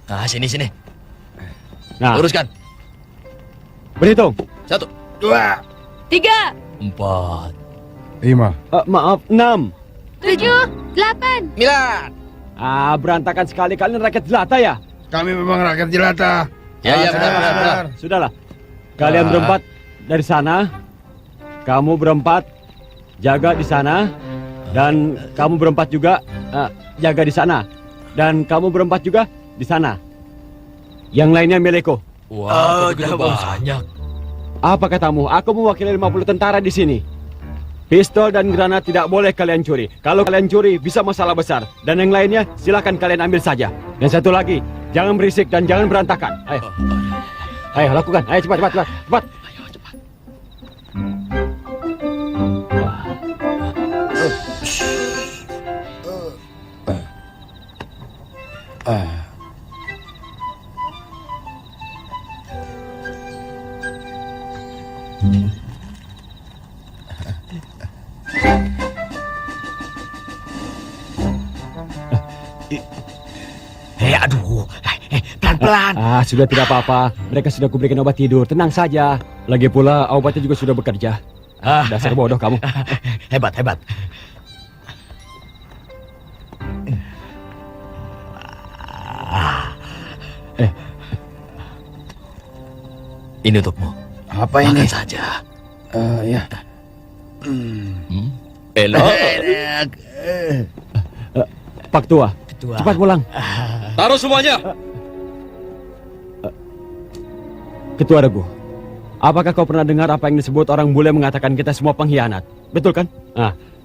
Nah, sini. Nah, Luruskan. berhitung. 1, 2, 3, 4. 5. Maaf, 6. 7, 8. 9. Berantakan sekali kalian rakyat jelata ya. Kami memang rakyat jelata. Ya, benar. Sudahlah. Kalian berempat dari sana. Kamu berempat jaga di sana. Dan kamu berempat juga jaga di sana. Dan kamu berempat juga di sana. Yang lainnya milikku. Wah, begitu banyak. Apa katamu? Aku mewakili 50 tentara di sini. Pistol dan granat tidak boleh kalian curi. Kalau kalian curi, bisa masalah besar. Dan yang lainnya, silakan kalian ambil saja. Dan satu lagi, jangan berisik dan jangan berantakan. Ayo lakukan. Ayo cepat. Ayo, cepat. Aduh. Pelan-pelan. Sudah tidak apa-apa. Mereka sudah kuberikan obat tidur. Tenang saja. Lagi pula obatnya juga sudah bekerja. Dasar bodoh kamu. Hebat. Ini untukmu. Apa ini? Makan saja. Ya. Enak. Pak Tua, cepat pulang. Taruh semuanya. Ketua Regu, apakah kau pernah dengar apa yang disebut orang bule mengatakan kita semua pengkhianat? Betul kan?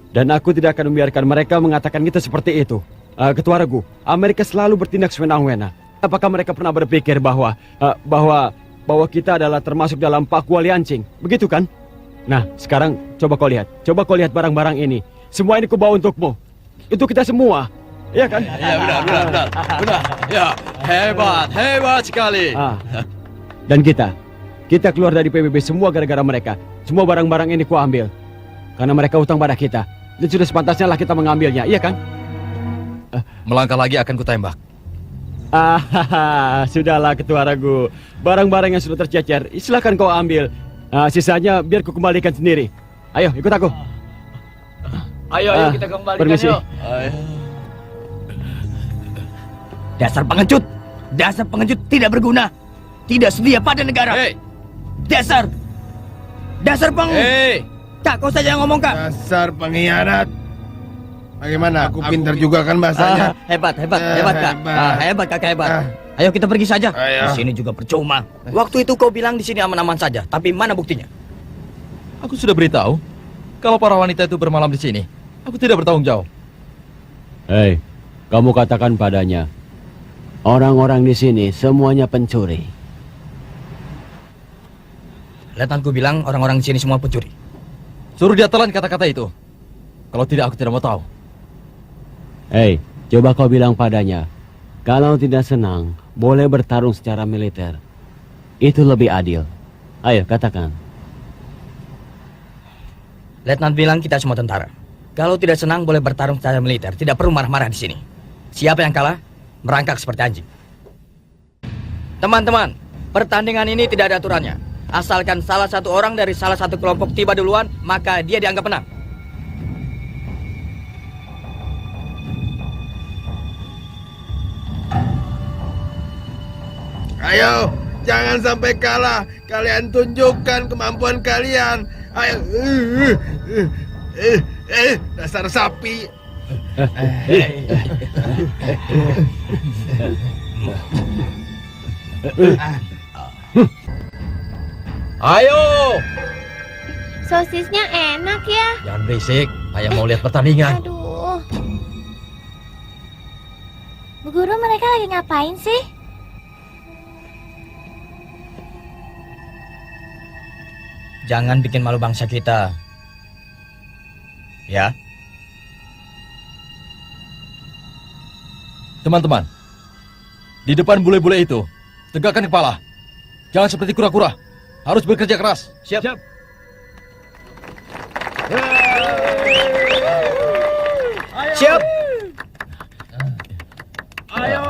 Dan aku tidak akan membiarkan mereka mengatakan kita seperti itu. Ketua Regu, Amerika selalu bertindak sewenang-wenang. Apakah mereka pernah berpikir bahwa kita adalah termasuk dalam Papua Liancing? Begitu kan? Nah, sekarang coba kau lihat barang-barang ini. Semua ini kubawa untukmu. Untuk kita semua. Iya kan? Ya, benar. Ya, hebat sekali. Dan kita keluar dari PBB semua gara-gara mereka. Semua barang-barang ini kuambil. Karena mereka utang pada kita. Dan sudah sepantasnya lah kita mengambilnya, iya kan? Melangkah lagi akan kutembak. Sudahlah Ketua Regu. Barang-barang yang sudah tercecer, silakan kau ambil. Sisanya biar ku kembalikan sendiri. Ayo, ikut aku. Ayo kita kembalikan. Permisi. Yuk. Dasar pengecut tidak berguna, tidak setia pada negara. Hei, Dasar Kak, kau saja yang ngomong, Kak. Dasar pengkhianat. Bagaimana? Aku pintar juga kan bahasanya. Hebat, Kak. Hebat, Kakak, hebat. Ayo kita pergi saja. Ayo. Di sini juga percuma. Waktu itu kau bilang di sini aman-aman saja, tapi mana buktinya? aku sudah beritahu kalau para wanita itu bermalam di sini. Aku tidak bertanggung jawab. Hei, kamu katakan padanya, orang-orang di sini semuanya pencuri. Letnanku bilang orang-orang di sini semua pencuri. Suruh dia telan kata-kata itu. Kalau tidak, aku tidak mau tahu. Hei, coba kau bilang padanya, kalau tidak senang, boleh bertarung secara militer. Itu lebih adil. Ayo, katakan. Letnan bilang kita semua tentara. Kalau tidak senang, boleh bertarung secara militer. Tidak perlu marah-marah di sini. Siapa yang kalah, merangkak seperti anjing. Teman-teman, pertandingan ini tidak ada aturannya. Asalkan salah satu orang dari salah satu kelompok tiba duluan, maka dia dianggap menang. Ayo, jangan sampai kalah. Kalian tunjukkan kemampuan kalian. Ayo. Dasar sapi. Ayo! Sosisnya enak ya. Jangan berisik, ayah mau lihat pertandingan. Aduh. Bu Guru, mereka lagi ngapain sih? Jangan bikin malu bangsa kita. Ya. Teman-teman, di depan bule-bule itu, tegakkan kepala. Jangan seperti kura-kura. Harus bekerja keras. Siap. Siap. Ayo.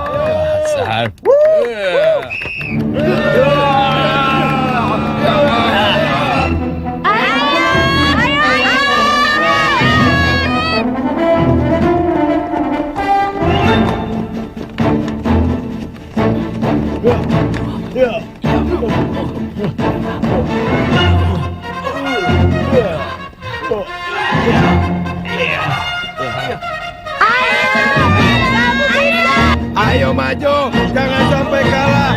Ayo maju, jangan sampai kalah.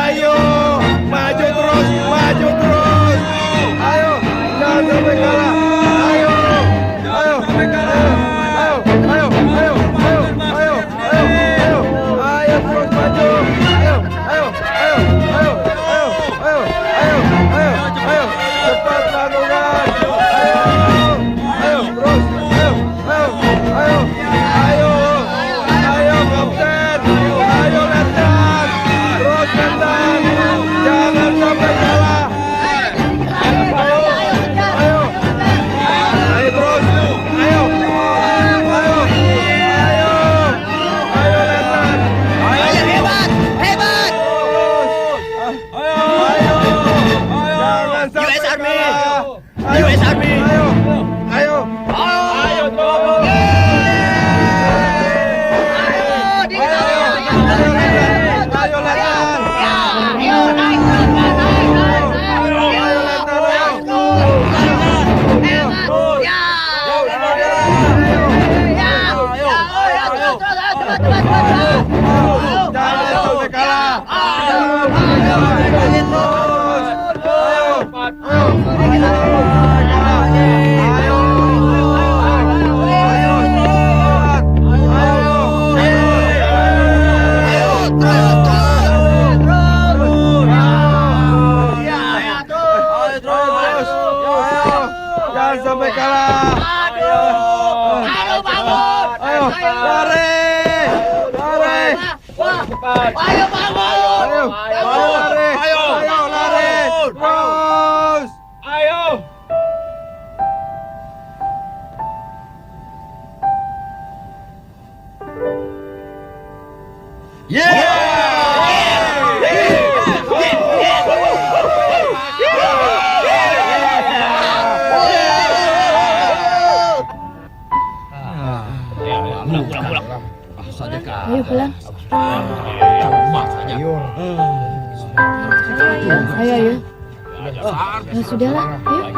Ayo, maju terus, maju terus. Ayo, jangan sampai kalah. Ayo, ayo, ayo, ayo, ayo, ayo, ayo, ayo, ayo terus maju. Ayo, ayo, ayo, ayo, ayo, ayo, ayo, ayo, ayo, cepat lakukan. Ayo, ayo terus, ayo, ayo, ayo, ayo, ayo kapten. Ayo Letnan, terus Letnan, jangan sampai kalah. Ayo, ayo, ayo terus, ayo, ayo, ayo Letnan, ayo hebat, ayo, jangan sampai kalah. US Army. Ayo, Jangan sampai kalah. Ayo bangun. Ayo, lari. Lari. Ayo bangun. Ayo, lari. Ayo, lari. Terus. Ayo. Ayo pulang. Ayo. Ya sudahlah, yuk.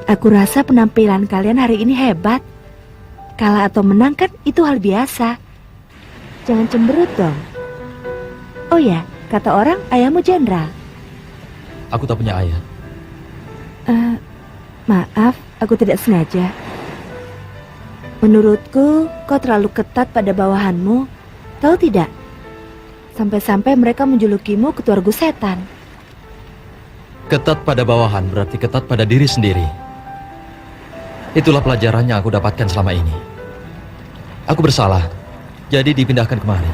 Aku rasa penampilan kalian hari ini hebat. Kalah atau menang kan itu hal biasa. Jangan cemberut dong. Oh ya, kata orang ayahmu jenderal. Aku tak punya ayah. Maaf, aku tidak sengaja. Menurutku, kau terlalu ketat pada bawahanmu. Tahu tidak? Sampai-sampai mereka menjulukimu ketua regu setan. Ketat pada bawahan berarti ketat pada diri sendiri. Itulah pelajaran yang aku dapatkan selama ini. Aku bersalah, jadi dipindahkan kemari.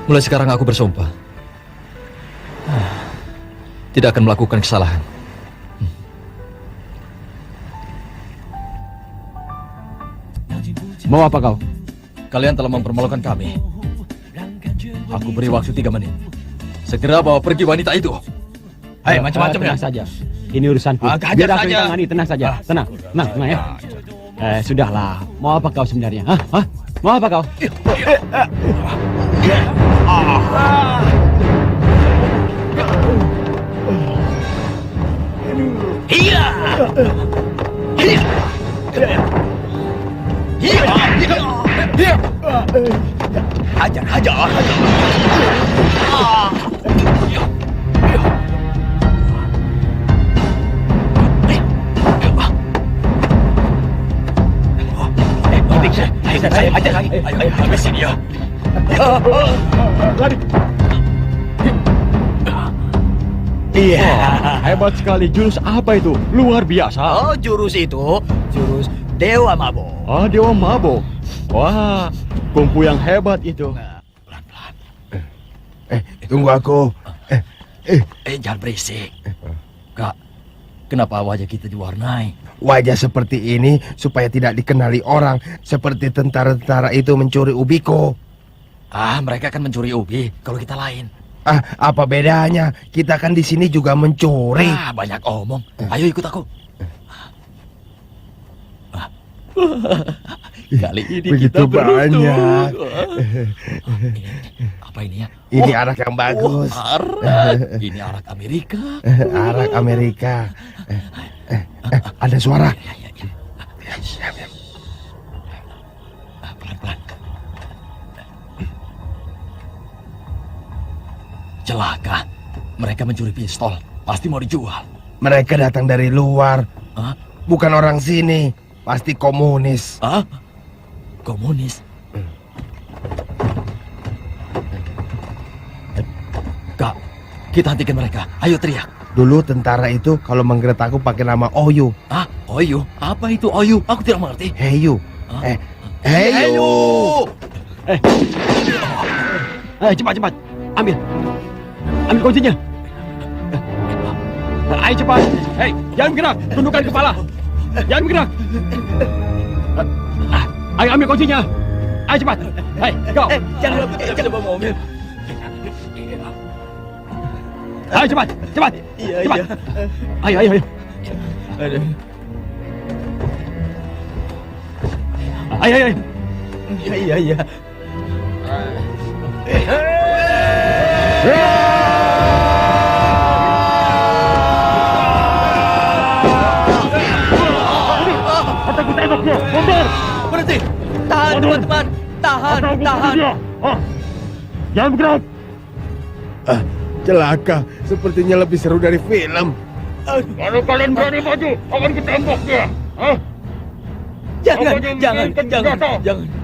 Mulai sekarang aku bersumpah tidak akan melakukan kesalahan. Mau apa kau? Kalian telah mempermalukan kami. Aku beri waktu 3 menit. Segera bawa pergi wanita itu. Hei, macam-macam ya. Tenang saja. Ini urusanku. Hajar Biar aku saja. yang tangani. Tenang saja. Tenang ya. Sudahlah. Mau apa kau sebenarnya? Hah? Mau apa kau? Hajar. Ayo, habisin dia. Lari. Iya. Hebat sekali. Jurus apa itu? Luar biasa. Oh, jurus itu, jurus Dewa Mabok. Ah, Dewa Mabok. Wah, kungfu yang hebat itu. Tunggu aku. Jangan berisik. Kak, kenapa wajah kita diwarnai? Wajah seperti ini supaya tidak dikenali orang, seperti tentara-tentara itu mencuri ubiku. Mereka kan mencuri ubi kalau kita lain. Apa bedanya? Kita kan di sini juga mencuri. Banyak omong. Ayo ikut aku. Kali ini Begitu kita beruntung. banyak. Apa ini ya? Ini arak yang bagus. Arak. Ini arak Amerika. Arak Amerika. Ada suara. Pelan-pelan. Celaka. Mereka mencuri pistol. Pasti mau dijual. Mereka datang dari luar. Bukan orang sini. Pasti komunis. Komunis? Kak, kita hentikan mereka. Ayo teriak. Dulu tentara itu kalau menggeretakku pakai nama Oyu. Oyu? Apa itu Oyu? Aku tidak mengerti. Heyu. Heyu. Cepat. Ambil kuncinya. Ayo cepat. Hei, jangan bergerak. Tundukkan kepala. Jangan bergerak. Ayo ambil kuncinya. Ayo cepat. Hei, kau. Jangan lupa kita bisa bawa mobil. Ayo cepat. Cepat. Ayo. Ayo. Iya. Aku tembak dia. Mundur. Berhenti. Tahan, teman-teman. Tahan. Jangan bergerak. Celaka. Sepertinya lebih seru dari film. Kalau kalian berani maju, akan kutembak dia. Jangan.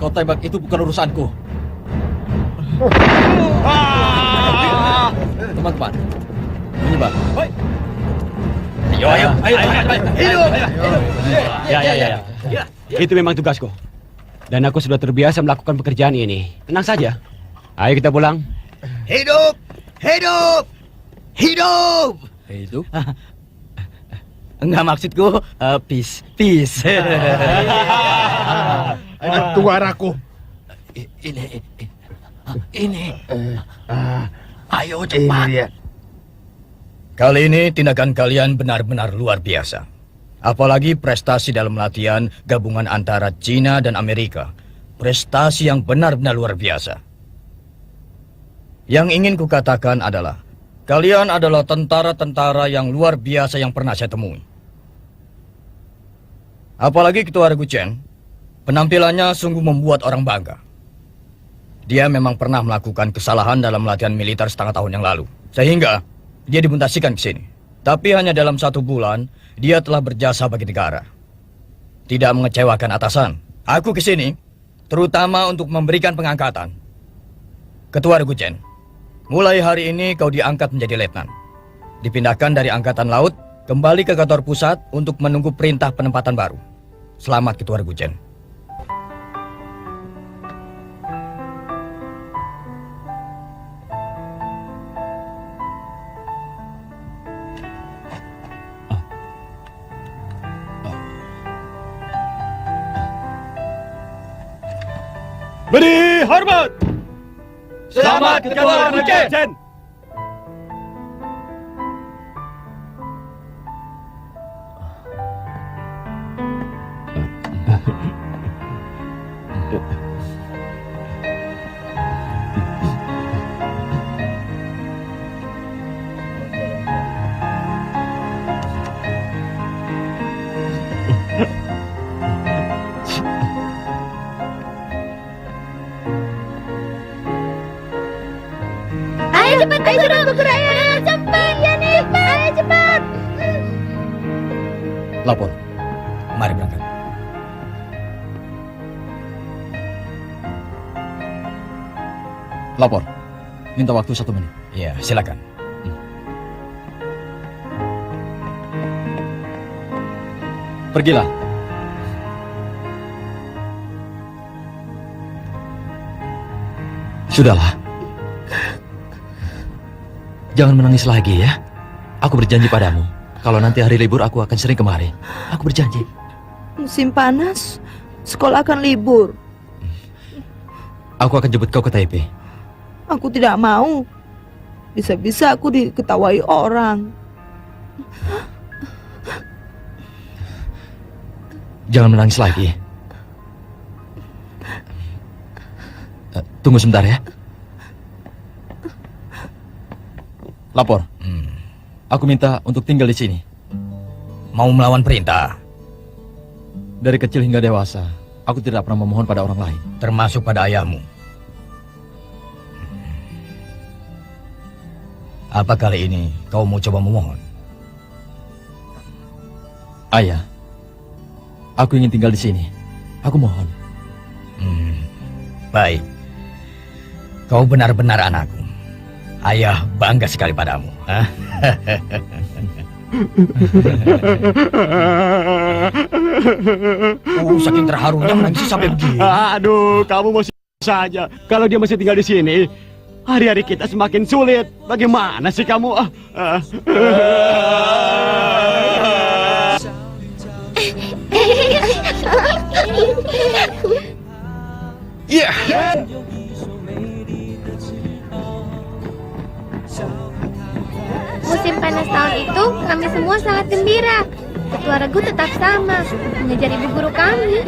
Kau tembak, itu bukan urusanku. Teman-teman, menyebar. Ayo. Hidup. Ya. Itu memang tugasku. Dan aku sudah terbiasa melakukan pekerjaan ini. Tenang saja. Ayo kita pulang. Hidup! Enggak, maksudku peace. Tuaraku. Ini. Ayo cepat. Ini dia. Kali ini tindakan kalian benar-benar luar biasa. Apalagi prestasi dalam latihan gabungan antara Cina dan Amerika. Prestasi yang benar-benar luar biasa. Yang ingin kukatakan adalah, kalian adalah tentara-tentara yang luar biasa yang pernah saya temui. Apalagi Ketua Regu Chen, penampilannya sungguh membuat orang bangga. Dia memang pernah melakukan kesalahan dalam latihan militer setengah tahun yang lalu. Sehingga dia dimutasikan ke sini. Tapi hanya dalam 1 bulan, dia telah berjasa bagi negara. Tidak mengecewakan atasan. Aku ke sini, terutama untuk memberikan pengangkatan. Ketua Regu Chen, mulai hari ini kau diangkat menjadi letnan. Dipindahkan dari Angkatan Laut, kembali ke kantor pusat untuk menunggu perintah penempatan baru. Selamat Ketua Regu Chen. Beri hormat. Selamat Ketua Regu Chen. Ayo cepat, cepat ya nih, ayo cepat. Lapor. Mari berangkat. Lapor. Minta waktu 1 menit. Ya, silakan. Pergilah. Sudahlah. Jangan menangis lagi ya. Aku berjanji padamu, kalau nanti hari libur aku akan sering kemari. Aku berjanji. Musim panas, sekolah akan libur. Aku akan jemput kau ke Taipei. Aku tidak mau. Bisa-bisa aku diketawai orang. Jangan menangis lagi. Tunggu sebentar ya. Lapor. Aku minta untuk tinggal di sini. Mau melawan perintah? Dari kecil hingga dewasa, aku tidak pernah memohon pada orang lain. Termasuk pada ayahmu. Apa kali ini kau mau coba memohon? Ayah, aku ingin tinggal di sini. Aku mohon. Baik. Kau benar-benar anakku. Ayah bangga sekali padamu. Saking terharunya menangis sampai begini. Aduh, kamu masih saja. Kalau dia masih tinggal di sini, hari-hari kita semakin sulit. Bagaimana sih kamu? Iya. Musim panas tahun itu kami semua sangat gembira. Ketua Regu tetap sama, mengejar ibu guru kami.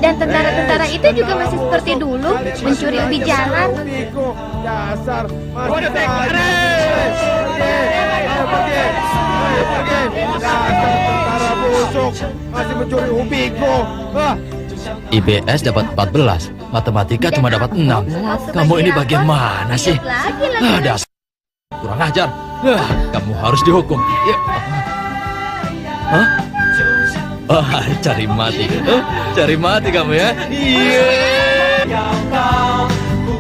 Dan tentara-tentara itu juga masih seperti dulu, mencuri ubi jalan. Dasar masih tentara busuk, masih mencuri ubiku. IPS dapat 14, matematika cuma dapat 6. Kamu ini bagaimana sih? Lagi. Dasar kurang ajar. Kamu harus dihukum. Hah? Wah, cari mati. Cari mati kamu ya. Iya.